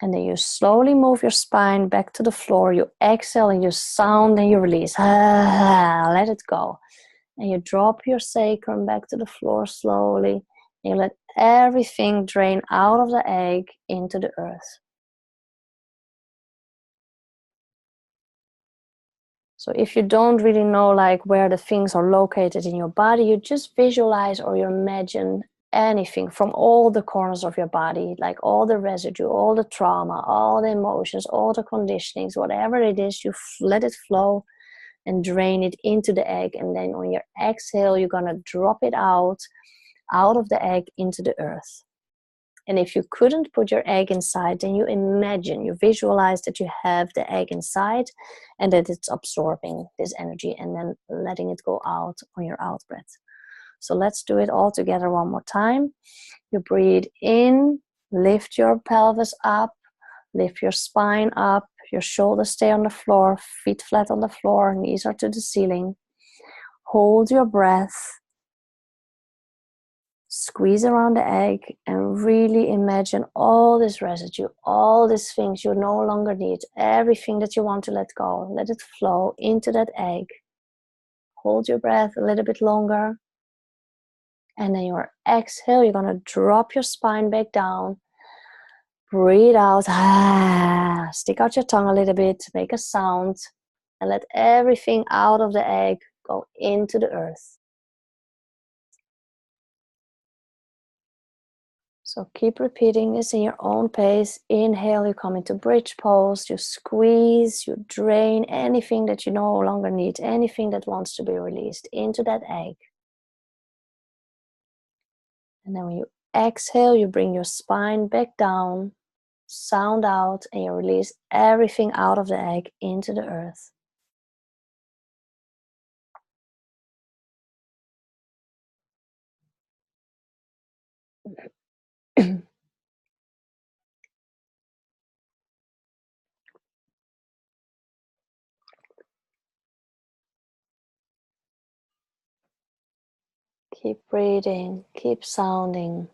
S1: And then you slowly move your spine back to the floor. You exhale and you sound and you release. Let it go. And you drop your sacrum back to the floor slowly. And you let everything drain out of the egg into the earth. So if you don't really know like where the things are located in your body, you just visualize or you imagine anything from all the corners of your body, like all the residue, all the trauma, all the emotions, all the conditionings, whatever it is, you let it flow and drain it into the egg. And then on your exhale, you're gonna drop it out of the egg into the earth. And if you couldn't put your egg inside, then you imagine, you visualize that you have the egg inside and that it's absorbing this energy and then letting it go out on your out breath. So let's do it all together one more time. You breathe in, lift your pelvis up, lift your spine up, your shoulders stay on the floor, feet flat on the floor, knees are to the ceiling. Hold your breath. Squeeze around the egg and really imagine all this residue, all these things you no longer need, everything that you want to let go. Let it flow into that egg. Hold your breath a little bit longer. And then your exhale, you're going to drop your spine back down. Breathe out. Stick out your tongue a little bit, make a sound, and let everything out of the egg go into the earth. So keep repeating this in your own pace. Inhale, you come into bridge pose, you squeeze, you drain anything that you no longer need, anything that wants to be released into that egg. And then when you exhale, you bring your spine back down, sound out, and you release everything out of the egg into the earth. Keep breathing, keep sounding.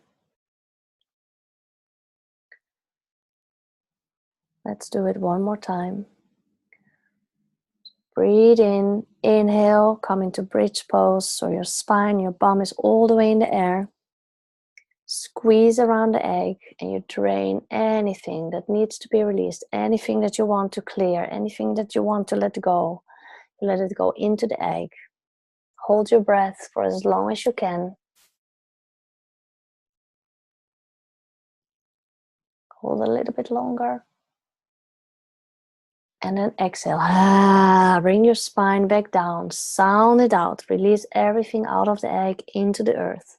S1: Let's do it one more time. Breathe in, inhale, come into bridge pose, so your spine, your bum is all the way in the air. Squeeze around the egg and you drain anything that needs to be released, anything that you want to clear, anything that you want to let go. You let it go into the egg. Hold your breath for as long as you can. Hold a little bit longer. And then exhale. Bring your spine back down. Sound it out. Release everything out of the egg into the earth.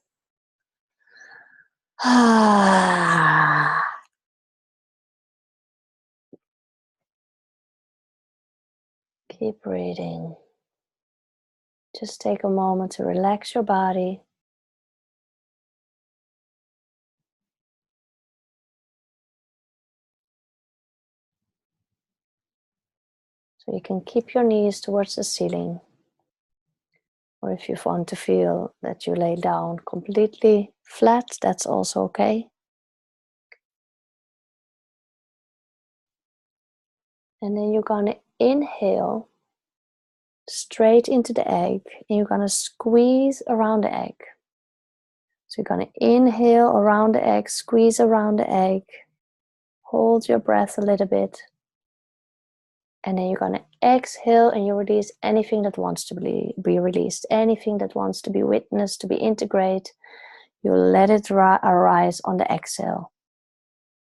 S1: Keep breathing. Just take a moment to relax your body. So you can keep your knees towards the ceiling. Or if you want to feel that you lay down completely flat, that's also okay. And then you're going to inhale straight into the egg. And you're going to squeeze around the egg. So you're going to inhale around the egg, squeeze around the egg. Hold your breath a little bit. And then you're going to exhale and you release anything that wants to be released. Anything that wants to be witnessed, to be integrated. You let it arise on the exhale.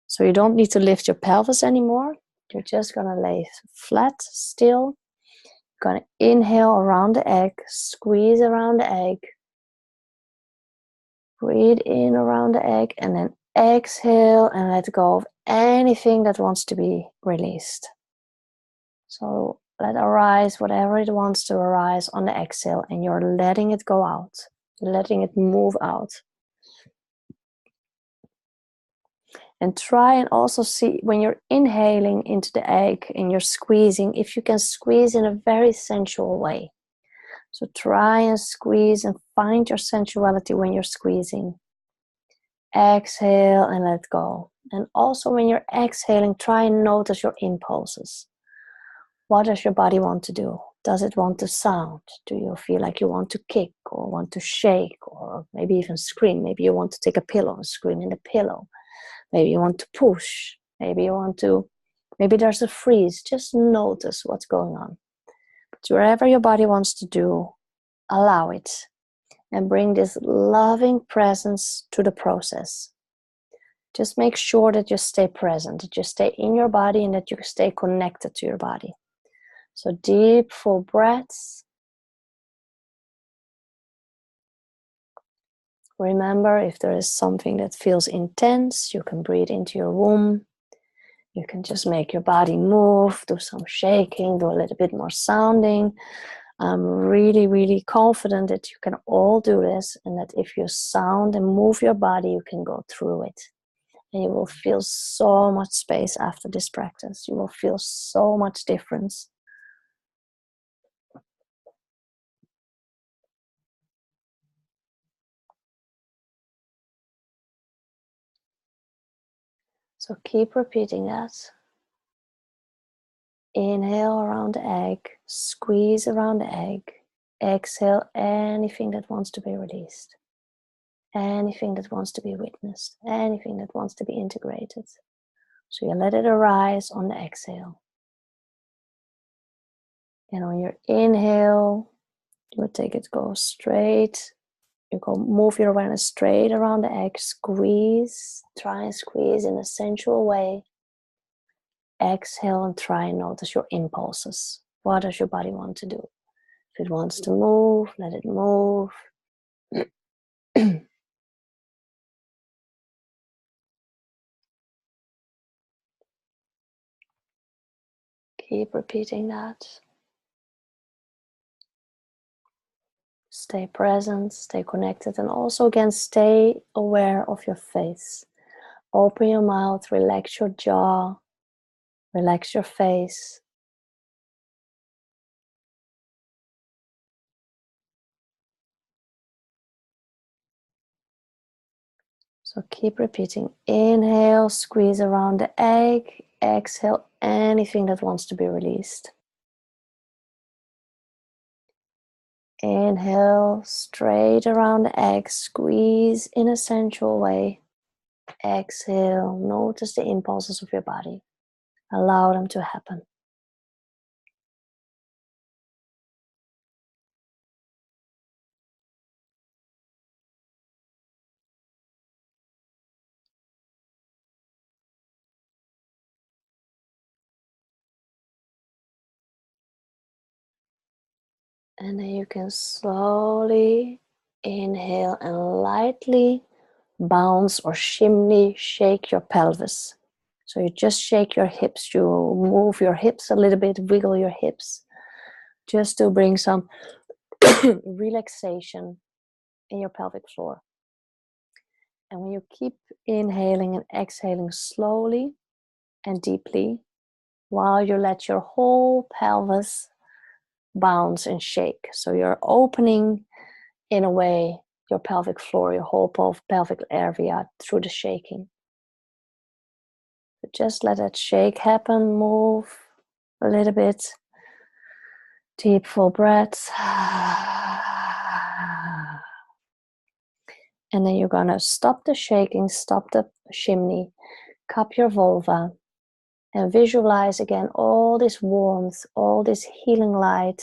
S1: So you don't need to lift your pelvis anymore. You're just going to lay flat, still. You're going to inhale around the egg, squeeze around the egg. Breathe in around the egg and then exhale and let go of anything that wants to be released. So let arise whatever it wants to arise on the exhale and you're letting it go out. You're letting it move out. And try and also see when you're inhaling into the egg and you're squeezing, if you can squeeze in a very sensual way. So try and squeeze and find your sensuality when you're squeezing. Exhale and let go. And also when you're exhaling, try and notice your impulses. What does your body want to do? Does it want to sound? Do you feel like you want to kick or want to shake or maybe even scream? Maybe you want to take a pillow and scream in the pillow. Maybe you want to push. Maybe there's a freeze. Just notice what's going on. But wherever your body wants to do, allow it. And bring this loving presence to the process. Just make sure that you stay present, that you stay in your body and that you stay connected to your body. So deep, full breaths. Remember, if there is something that feels intense, you can breathe into your womb. You can just make your body move, do some shaking, do a little bit more sounding. I'm really, really confident that you can all do this, and that if you sound and move your body, you can go through it. And you will feel so much space after this practice. You will feel so much difference. So keep repeating that. Inhale around the egg, squeeze around the egg. Exhale anything that wants to be released. Anything that wants to be witnessed. Anything that wants to be integrated. So you let it arise on the exhale. And on your inhale, you would take it, go straight. You go move your awareness straight around the egg, squeeze, try and squeeze in a sensual way. Exhale and try and notice your impulses. What does your body want to do? If it wants to move, let it move. Keep repeating that. Stay present, stay connected, and also again, stay aware of your face. Open your mouth, relax your jaw, relax your face. So keep repeating. Inhale, squeeze around the egg. Exhale, anything that wants to be released. Inhale, straight around the egg. Squeeze in a sensual way. Exhale, notice the impulses of your body. Allow them to happen. And then you can slowly inhale and lightly bounce or shimmy, shake your pelvis. So you just shake your hips, you move your hips a little bit, wiggle your hips, just to bring some relaxation in your pelvic floor. And when you keep inhaling and exhaling slowly and deeply, while you let your whole pelvis bounce and shake. So you're opening, in a way, your pelvic floor, your whole pelvic area through the shaking. But just let that shake happen, move a little bit. Deep, full breaths. And then you're gonna stop the shaking, stop the shimmy, cup your vulva, and visualize again all this warmth, all this healing light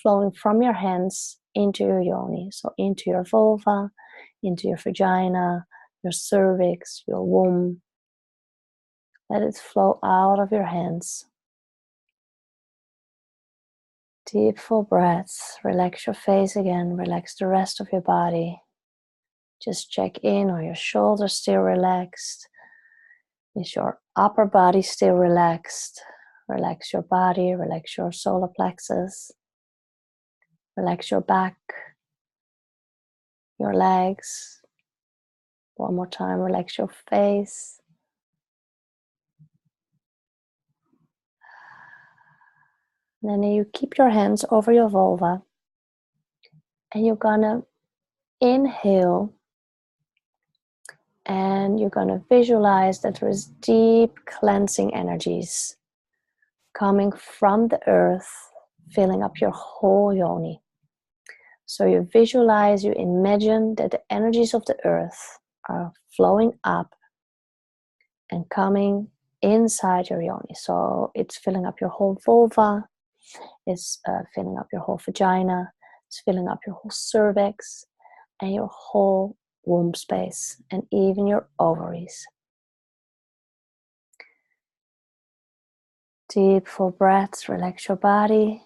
S1: flowing from your hands into your yoni. So into your vulva, into your vagina, your cervix, your womb. Let it flow out of your hands. Deep, full breaths. Relax your face again. Relax the rest of your body. Just check in. Are your shoulders still relaxed? Is your upper body still relaxed? Relax your body. Relax your solar plexus. Relax your back. Your legs. One more time. Relax your face. And then you keep your hands over your vulva. And you're gonna inhale. And you're gonna visualize that there is deep cleansing energies coming from the earth, filling up your whole yoni. So you visualize, you imagine that the energies of the earth are flowing up and coming inside your yoni. So it's filling up your whole vulva, it's filling up your whole vagina, it's filling up your whole cervix and your whole womb space and even your ovaries. Deep, full breaths, relax your body.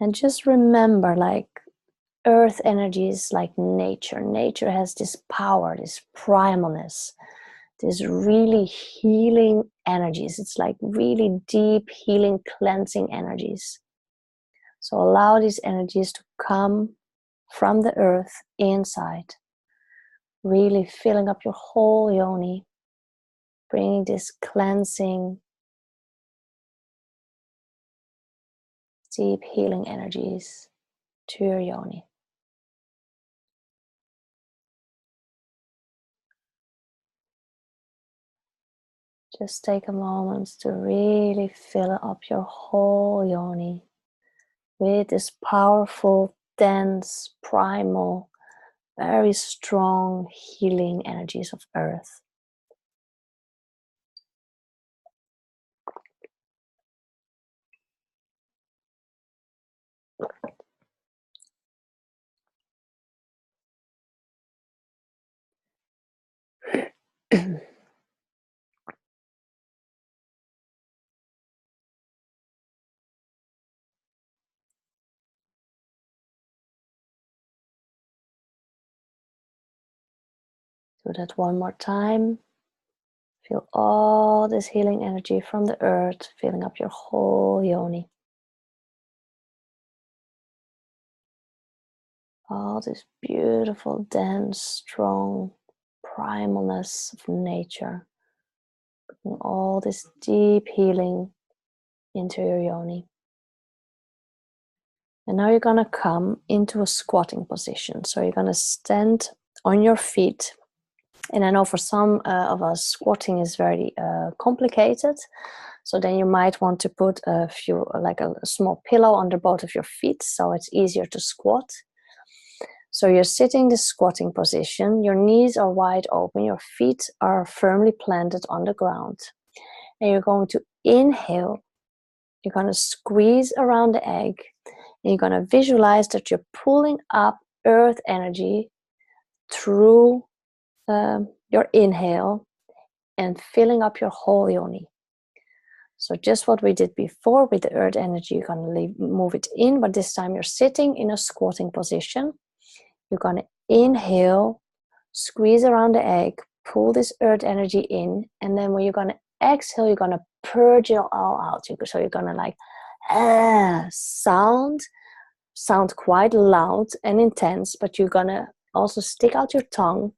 S1: And just remember, like, earth energy is like nature. Nature has this power, this primalness, this really healing energies. It's like really deep, healing, cleansing energies. So allow these energies to come from the earth inside, really filling up your whole yoni, bringing this cleansing, deep healing energies to your yoni. Just take a moment to really fill up your whole yoni with this powerful, dense, primal, very strong healing energies of earth. Do that one more time. Feel all this healing energy from the earth filling up your whole yoni. All this beautiful, dense, strong primalness of nature. Bringing all this deep healing into your yoni. And now you're going to come into a squatting position. So you're going to stand on your feet. And I know for some of us, squatting is very complicated. So then you might want to put a small pillow under both of your feet, so it's easier to squat. So you're sitting in the squatting position. Your knees are wide open. Your feet are firmly planted on the ground. And you're going to inhale. You're going to squeeze around the egg. And you're going to visualize that you're pulling up earth energy through your inhale and filling up your whole yoni. So just what we did before with the earth energy, you're going to move it in, but this time you're sitting in a squatting position. You're going to inhale, squeeze around the egg, pull this earth energy in, and then when you're going to exhale, you're going to purge it all out. So you're going to like sound quite loud and intense, but you're going to also stick out your tongue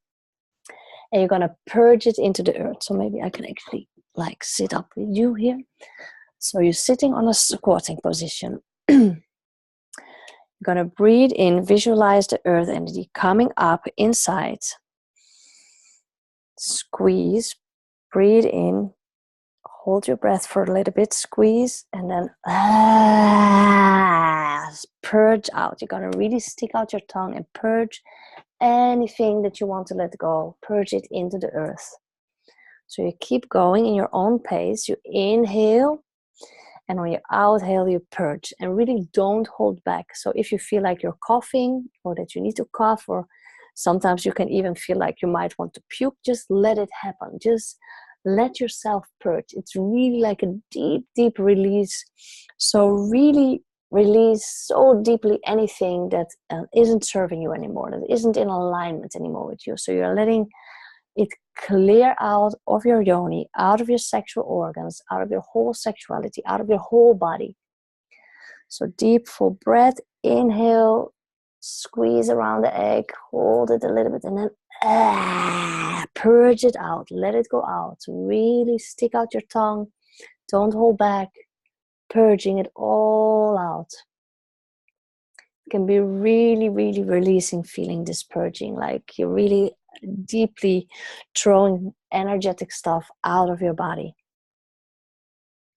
S1: and you're going to purge it into the earth. So maybe I can actually like sit up with you here. So you're sitting on a squatting position. You're going to breathe in, visualize the earth energy coming up inside. Squeeze, breathe in, hold your breath for a little bit, squeeze, and then purge out. You're going to really stick out your tongue and purge anything that you want to let go. Purge it into the earth. So you keep going in your own pace. You inhale, and when you exhale, you purge. And really don't hold back. So if you feel like you're coughing or that you need to cough, or sometimes you can even feel like you might want to puke, just let it happen. Just let yourself purge. It's really like a deep, deep release. So really release so deeply anything that isn't serving you anymore, that isn't in alignment anymore with you. So you're letting it clear out of your yoni, out of your sexual organs, out of your whole sexuality, out of your whole body. So deep, full breath, inhale, squeeze around the egg, hold it a little bit, and then purge it out, let it go out. Really stick out your tongue, Don't hold back, purging it all out. It can be really, really releasing feeling, this purging, like you're really deeply throwing energetic stuff out of your body.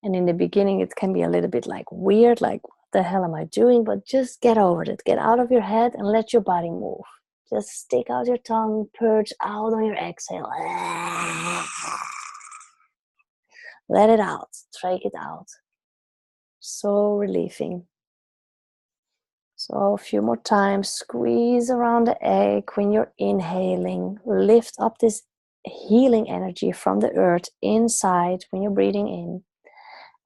S1: And in the beginning, it can be a little bit like weird, like, what the hell am I doing? But just get over it. Get out of your head and let your body move. Just stick out your tongue, purge out on your exhale. Let it out, take it out. So relieving. So a few more times, squeeze around the egg when you're inhaling. Lift up this healing energy from the earth inside when you're breathing in.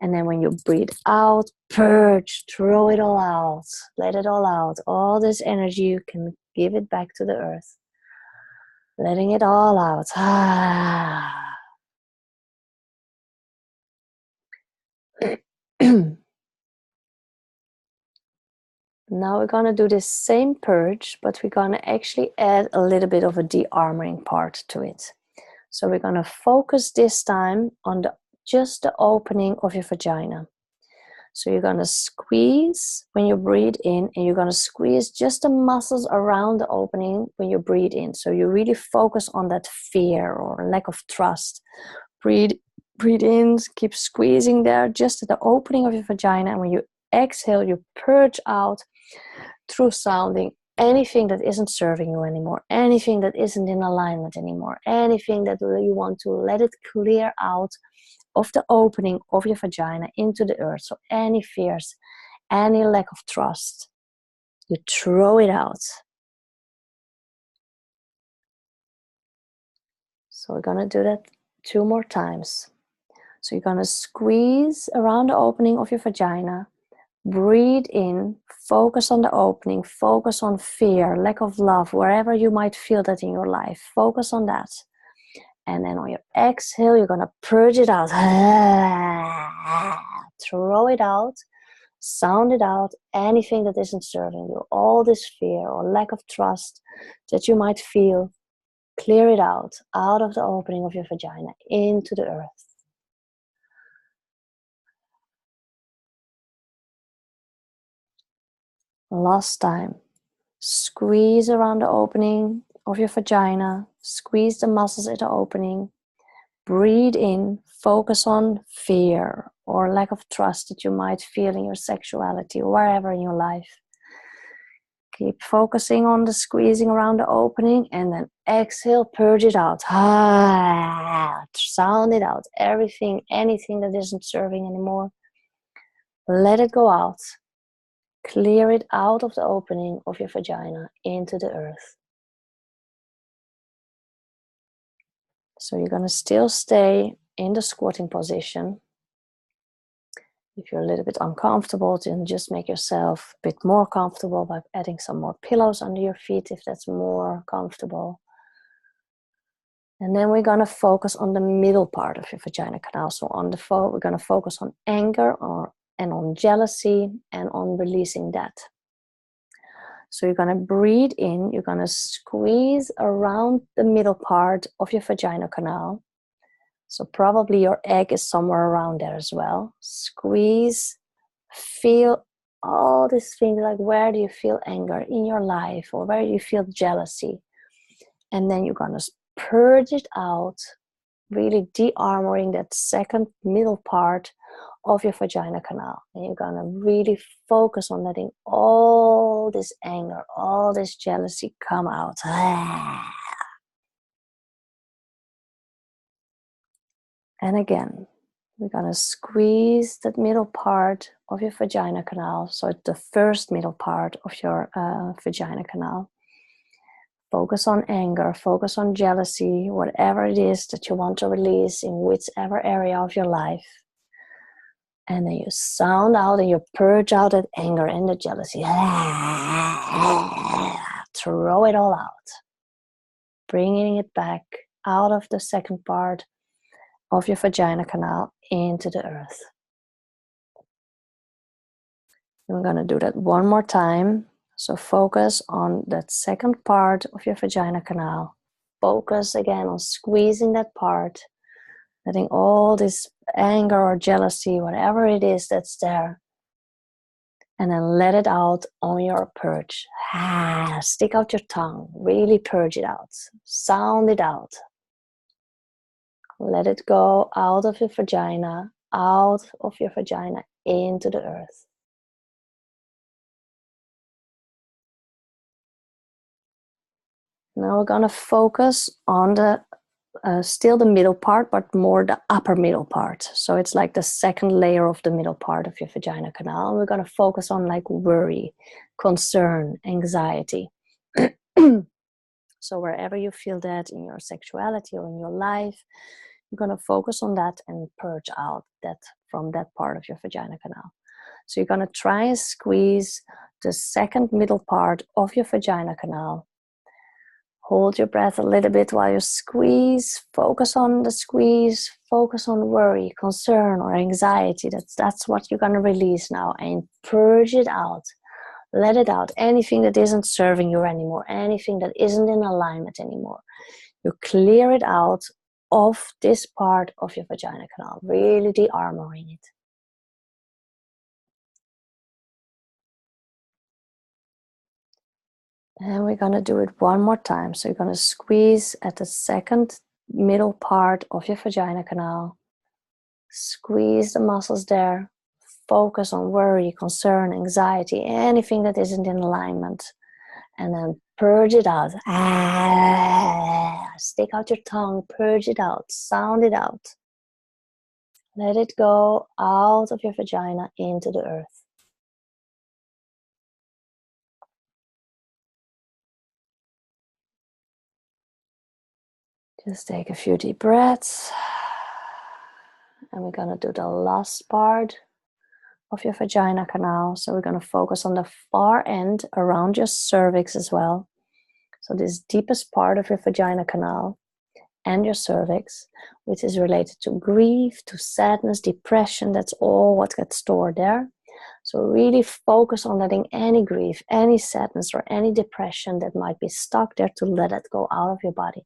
S1: And then when you breathe out, purge, throw it all out. Let it all out. All this energy, you can give it back to the earth. Letting it all out. Now we're going to do this same purge, but we're going to actually add a little bit of a de-armoring part to it. So we're going to focus this time on just the opening of your vagina. So you're going to squeeze when you breathe in, and you're going to squeeze just the muscles around the opening when you breathe in. So you really focus on that fear or lack of trust. Breathe in, keep squeezing there, just at the opening of your vagina. And when you exhale, you purge out through sounding anything that isn't serving you anymore, anything that isn't in alignment anymore, anything that you want to let it clear out of the opening of your vagina into the earth. So any fears, any lack of trust, you throw it out. So we're going to do that 2 more times. So you're going to squeeze around the opening of your vagina. Breathe in, focus on the opening, focus on fear, lack of love, wherever you might feel that in your life. Focus on that. And then on your exhale, you're going to purge it out. Throw it out. Sound it out. Anything that isn't serving you. All this fear or lack of trust that you might feel. Clear it out of the opening of your vagina into the earth. Last time. Squeeze around the opening of your vagina. Squeeze the muscles at the opening. Breathe in. Focus on fear or lack of trust that you might feel in your sexuality or wherever in your life. Keep focusing on the squeezing around the opening, and then exhale, purge it out. Sound it out. Everything, anything that isn't serving anymore. Let it go out. Clear it out of the opening of your vagina into the earth. So you're going to still stay in the squatting position. If you're a little bit uncomfortable, then just make yourself a bit more comfortable by adding some more pillows under your feet if that's more comfortable. And then we're going to focus on the middle part of your vagina canal. So on we're going to focus on anger and on jealousy and on releasing that. So you're going to breathe in, you're going to squeeze around the middle part of your vagina canal. So probably your egg is somewhere around there as well. Squeeze, feel all these things, like where do you feel anger in your life or where do you feel jealousy? And then you're going to purge it out, really de-armoring that second middle part of your vagina canal. And you're going to really focus on letting all this anger, all this jealousy come out. And again, we're going to squeeze that middle part of your vagina canal. So it's the first middle part of your vagina canal. Focus on anger, focus on jealousy, whatever it is that you want to release in whichever area of your life. And then you sound out and you purge out that anger and the jealousy. Throw it all out. Bringing it back out of the second part of your vagina canal into the earth. And we're going to do that 1 more time. So focus on that second part of your vagina canal. Focus again on squeezing that part. letting all this anger or jealousy, whatever it is that's there, and then let it out on your purge. Stick out your tongue, really purge it out, sound it out. Let it go out of your vagina, into the earth. Now we're gonna focus on the still the middle part, but more the upper middle part. So it's like the second layer of the middle part of your vagina canal. And we're going to focus on like worry, concern, anxiety. So wherever you feel that in your sexuality or in your life, you're going to focus on that and purge out that from that part of your vagina canal. So you're going to try and squeeze the second middle part of your vagina canal. Hold your breath a little bit while you squeeze. Focus on the squeeze. Focus on worry, concern, or anxiety. That's what you're going to release now. And purge it out. Let it out. Anything that isn't serving you anymore. Anything that isn't in alignment anymore. You clear it out of this part of your vagina canal. Really de-armoring it. And we're going to do it one more time. So you're going to squeeze at the second middle part of your vagina canal. Squeeze the muscles there. Focus on worry, concern, anxiety, anything that isn't in alignment. And then purge it out. Stick out your tongue, purge it out, sound it out. Let it go out of your vagina into the earth. Just take a few deep breaths. And we're going to do the last part of your vagina canal. So we're going to focus on the far end around your cervix as well. So this deepest part of your vagina canal and your cervix, which is related to grief, to sadness, depression. That's all what gets stored there. So really focus on letting any grief, any sadness, or any depression that might be stuck there, to let it go out of your body.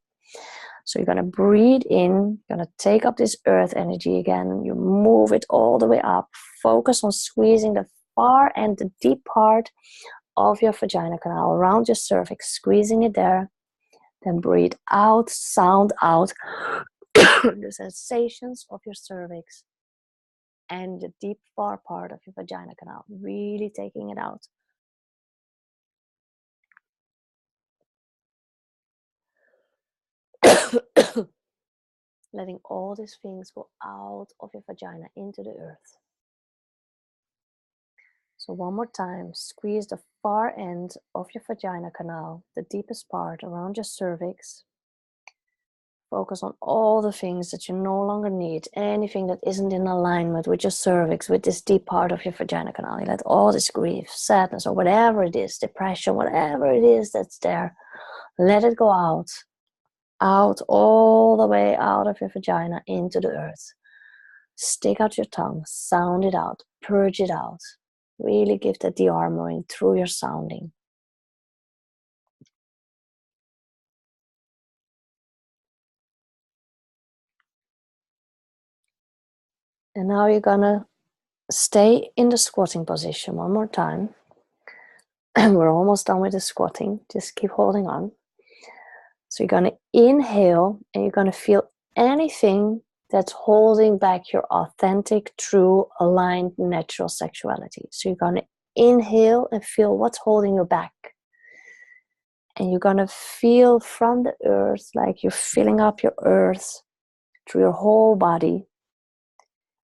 S1: So you're going to breathe in, you're going to take up this earth energy again, you move it all the way up, focus on squeezing the far end, the deep part of your vagina canal around your cervix, squeezing it there. Then breathe out, sound out the sensations of your cervix and the deep far part of your vagina canal, really taking it out. Letting all these things go out of your vagina into the earth. So one more time, squeeze the far end of your vagina canal, the deepest part around your cervix. Focus on all the things that you no longer need, anything that isn't in alignment with your cervix, with this deep part of your vagina canal. You let all this grief, sadness, or whatever it is, depression, whatever it is that's there, let it go out. Out, all the way out of your vagina into the earth. Stick out your tongue, sound it out, purge it out. Really give that de-armoring through your sounding. And now you're gonna stay in the squatting position one more time. And we're almost done with the squatting. Just keep holding on. So you're gonna inhale and you're gonna feel anything that's holding back your authentic, true, aligned, natural sexuality. So you're gonna inhale and feel what's holding you back. And you're gonna feel from the earth, like you're filling up your earth through your whole body.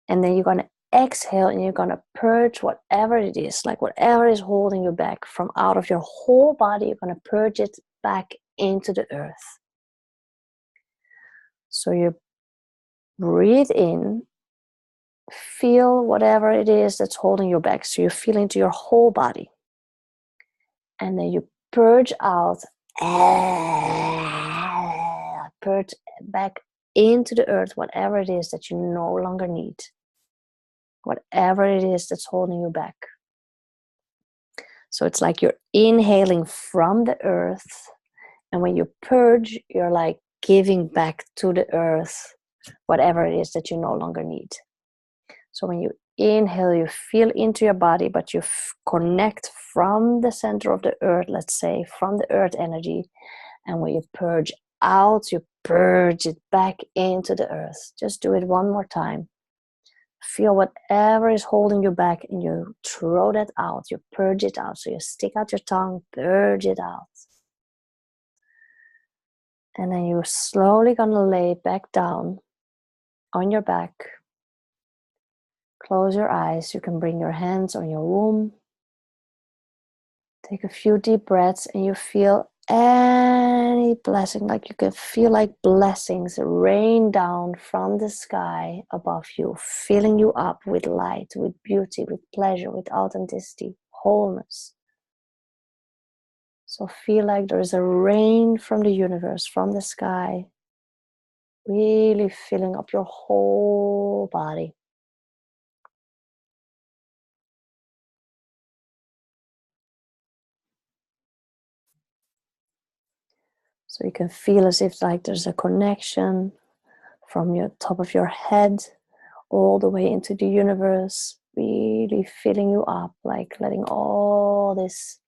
S1: And then you're gonna exhale and you're gonna purge whatever it is, like whatever is holding you back from out of your whole body. You're gonna purge it back into the earth. So you breathe in, feel whatever it is that's holding you back. So you feel into your whole body. And then you purge out, purge back into the earth, whatever it is that you no longer need. Whatever it is that's holding you back. So it's like you're inhaling from the earth. And when you purge, you're like giving back to the earth whatever it is that you no longer need. So when you inhale, you feel into your body, but you connect from the center of the earth, let's say, from the earth energy. And when you purge out, you purge it back into the earth. Just do it one more time. Feel whatever is holding you back and you throw that out. You purge it out. So you stick out your tongue, purge it out. And then you're slowly gonna lay back down on your back. Close your eyes. You can bring your hands on your womb. Take a few deep breaths and you feel any blessing, like you can feel like blessings rain down from the sky above you, filling you up with light, with beauty, with pleasure, with authenticity, wholeness. So feel like there is a rain from the universe, from the sky, really filling up your whole body. So you can feel as if like there's a connection from your top of your head all the way into the universe, really filling you up, like letting all this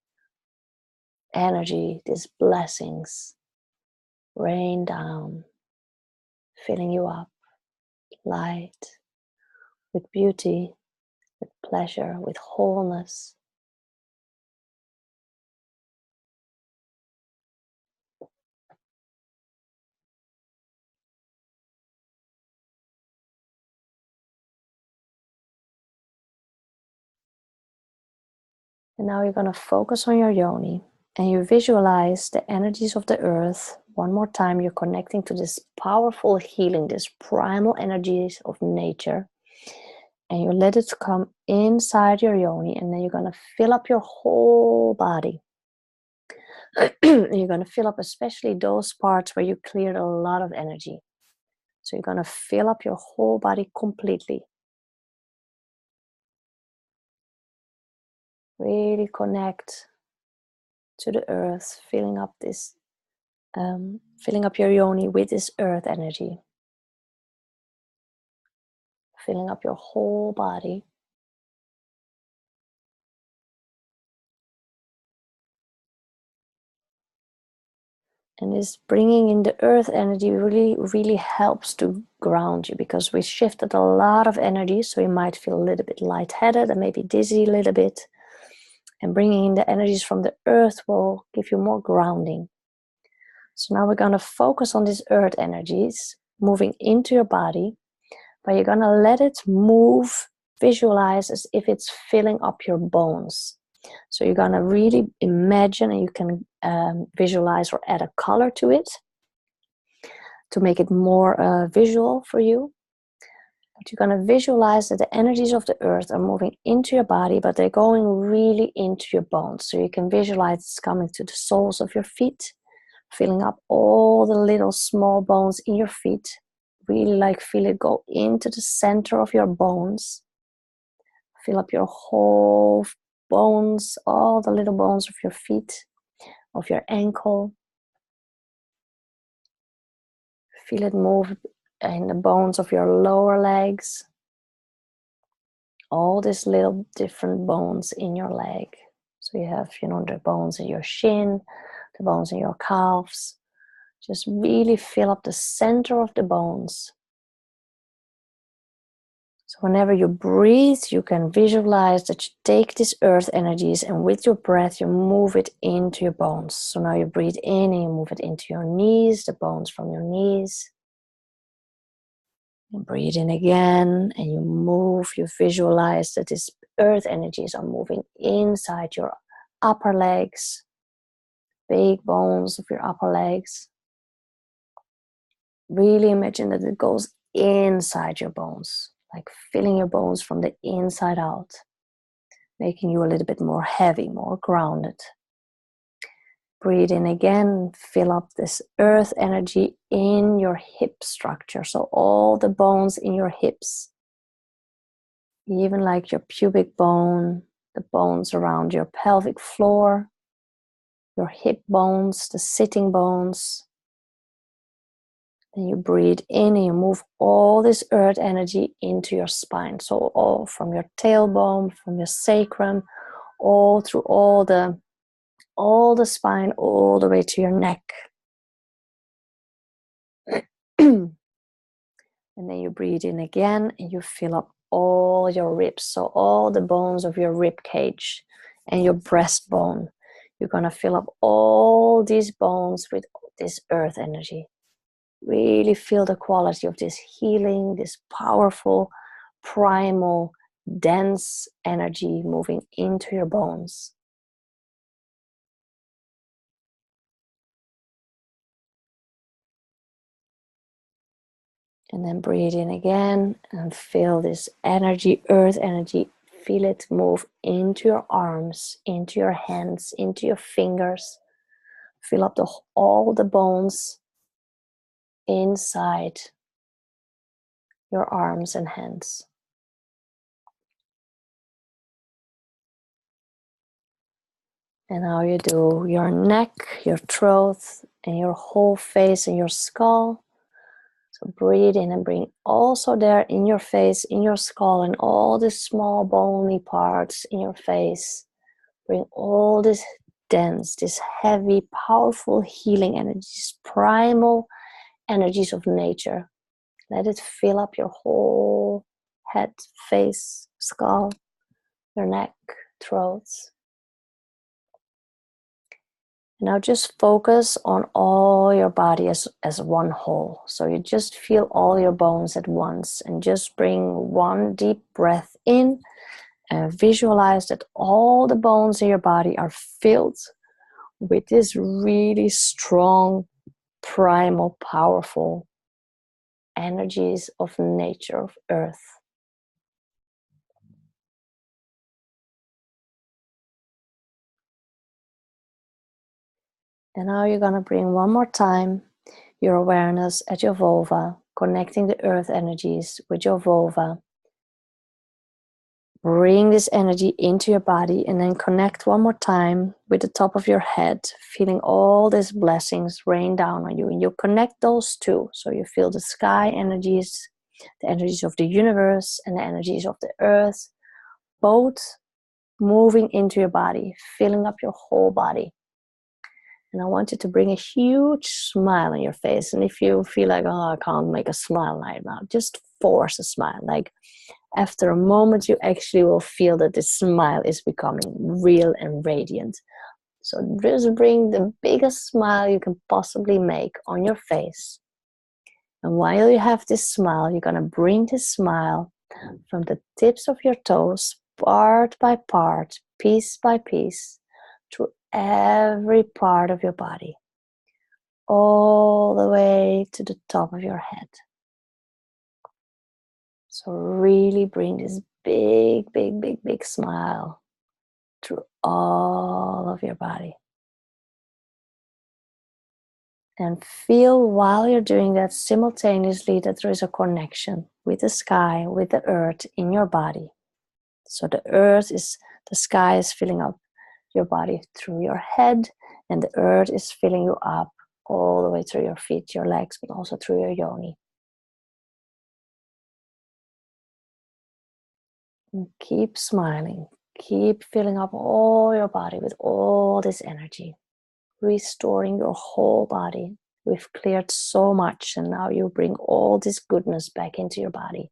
S1: energy, these blessings rain down, filling you up, light, with beauty, with pleasure, with wholeness. And now you're going to focus on your yoni and you visualize the energies of the earth. One more time, you're connecting to this powerful healing, this primal energies of nature. And you let it come inside your yoni, and then you're going to fill up your whole body. You're going to fill up especially those parts where you cleared a lot of energy. So you're going to fill up your whole body completely. Really connect to the earth, filling up this, filling up your yoni with this earth energy. Filling up your whole body. And this bringing in the earth energy really helps to ground you, because we shifted a lot of energy. So you might feel a little bit lightheaded and maybe dizzy a little bit. And bringing in the energies from the earth will give you more grounding. So now we're going to focus on these earth energies moving into your body, but you're going to let it move, visualize as if it's filling up your bones. So you're going to really imagine, and you can visualize or add a color to it to make it more visual for you. But you're going to visualize that the energies of the earth are moving into your body, but they're going really into your bones. So you can visualize it's coming to the soles of your feet, filling up all the little small bones in your feet. Really like feel it go into the center of your bones. Fill up your whole bones, all the little bones of your feet, of your ankle. Feel it move in the bones of your lower legs. All these little different bones in your leg. So you have, the bones in your shin, the bones in your calves. Just really fill up the center of the bones. So whenever you breathe, you can visualize that you take these earth energies and with your breath, you move it into your bones. So now you breathe in and you move it into your knees, the bones from your knees. And breathe in again and you visualize that these earth energies are moving inside your upper legs, big bones of your upper legs. Really imagine that it goes inside your bones, like filling your bones from the inside out, making you a little bit more heavy, more grounded. Breathe in again, fill up this earth energy in your hip structure. So all the bones in your hips, even like your pubic bone, the bones around your pelvic floor, your hip bones, the sitting bones. Then you breathe in and you move all this earth energy into your spine. So all from your tailbone, from your sacrum, all through all the spine, all the way to your neck. And then you breathe in again and you fill up all your ribs. So all the bones of your rib cage and your breastbone. You're going to fill up all these bones with this earth energy. Really feel the quality of this healing, this powerful, primal, dense energy moving into your bones. And then breathe in again and feel this energy, earth energy. Feel it move into your arms, into your hands, into your fingers. Fill up all the bones inside your arms and hands. And now you do your neck, your throat, and your whole face and your skull. So breathe in and bring also there in your face, in your skull, and all the small bony parts in your face. Bring all this dense, this heavy, powerful healing energies, primal energies of nature. Let it fill up your whole head, face, skull, your neck, throat. Now just focus on all your body as one whole. So you just feel all your bones at once and just bring one deep breath in and visualize that all the bones in your body are filled with this really strong, primal, powerful energies of nature, of earth. And now you're going to bring one more time your awareness at your vulva, connecting the earth energies with your vulva. Bring this energy into your body and then connect one more time with the top of your head, feeling all these blessings rain down on you. And you connect those two. So you feel the sky energies, the energies of the universe and the energies of the earth, both moving into your body, filling up your whole body. And I want you to bring a huge smile on your face. And if you feel like, oh, I can't make a smile right now, just force a smile. Like after a moment, you actually will feel that the smile is becoming real and radiant. So just bring the biggest smile you can possibly make on your face. And while you have this smile, you're going to bring this smile from the tips of your toes, part by part, piece by piece, through every part of your body, all the way to the top of your head. So really bring this big, big, big, big smile through all of your body. And feel while you're doing that simultaneously that there is a connection with the sky, with the earth in your body. So the sky is filling up your body through your head, and the earth is filling you up all the way through your feet, your legs, but also through your yoni. And keep smiling. Keep filling up all your body with all this energy, restoring your whole body. We've cleared so much, and now you bring all this goodness back into your body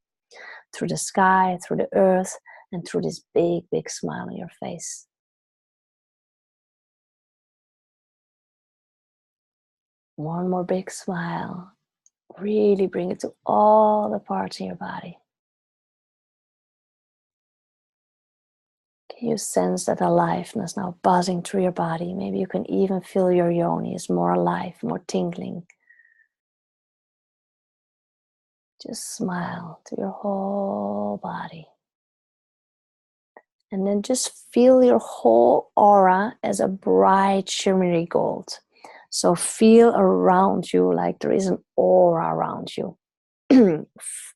S1: through the sky, through the earth, and through this big, big smile on your face. One more big smile. Really bring it to all the parts in your body. Can you sense that aliveness now buzzing through your body? Maybe you can even feel your yoni is more alive, more tingling. Just smile to your whole body. And then just feel your whole aura as a bright, shimmery gold. So feel around you like there is an aura around you.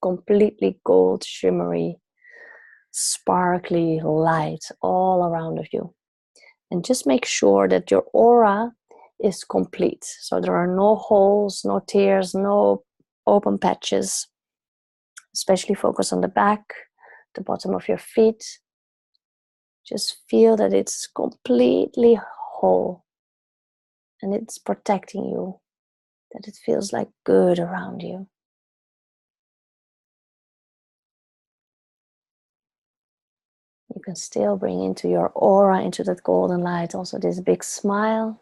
S1: Completely gold, shimmery, sparkly light all around of you. And just make sure that your aura is complete. So there are no holes, no tears, no open patches. Especially focus on the back, the bottom of your feet. Just feel that it's completely whole and it's protecting you, that it feels like good around you. You can still bring into your aura, into that golden light, also this big smile.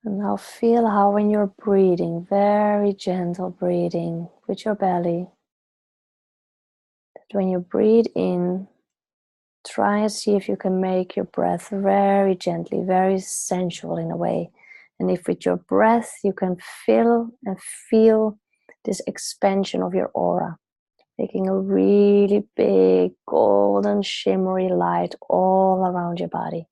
S1: And now feel how when you're breathing, very gentle breathing with your belly, that when you breathe in, try and see if you can make your breath very gently, very sensual in a way. And if with your breath you can fill and feel this expansion of your aura, making a really big golden shimmery light all around your body.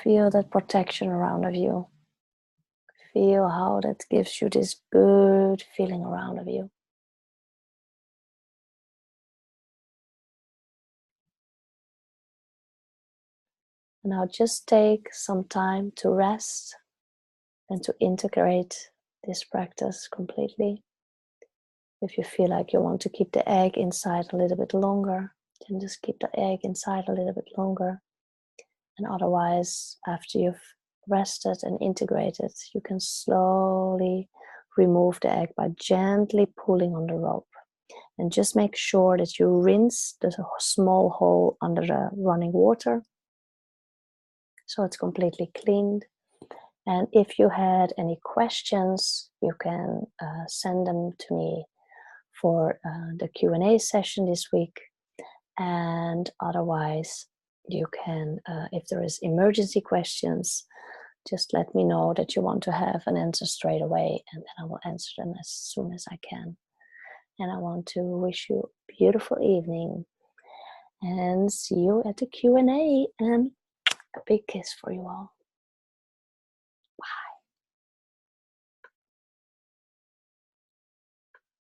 S1: Feel that protection around of you. Feel how that gives you this good feeling around of you. And now just take some time to rest and to integrate this practice completely. If you feel like you want to keep the egg inside a little bit longer, then just keep the egg inside a little bit longer. And otherwise, after you've rested and integrated, you can slowly remove the egg by gently pulling on the rope. And just make sure that you rinse the small hole under the running water so it's completely cleaned. And if you had any questions, you can send them to me for the Q&A session this week. And otherwise, you can, if there is emergency questions, just let me know that you want to have an answer straight away, and then I will answer them as soon as I can. And I want to wish you a beautiful evening and see you at the Q&A, and a big kiss for you all. Bye.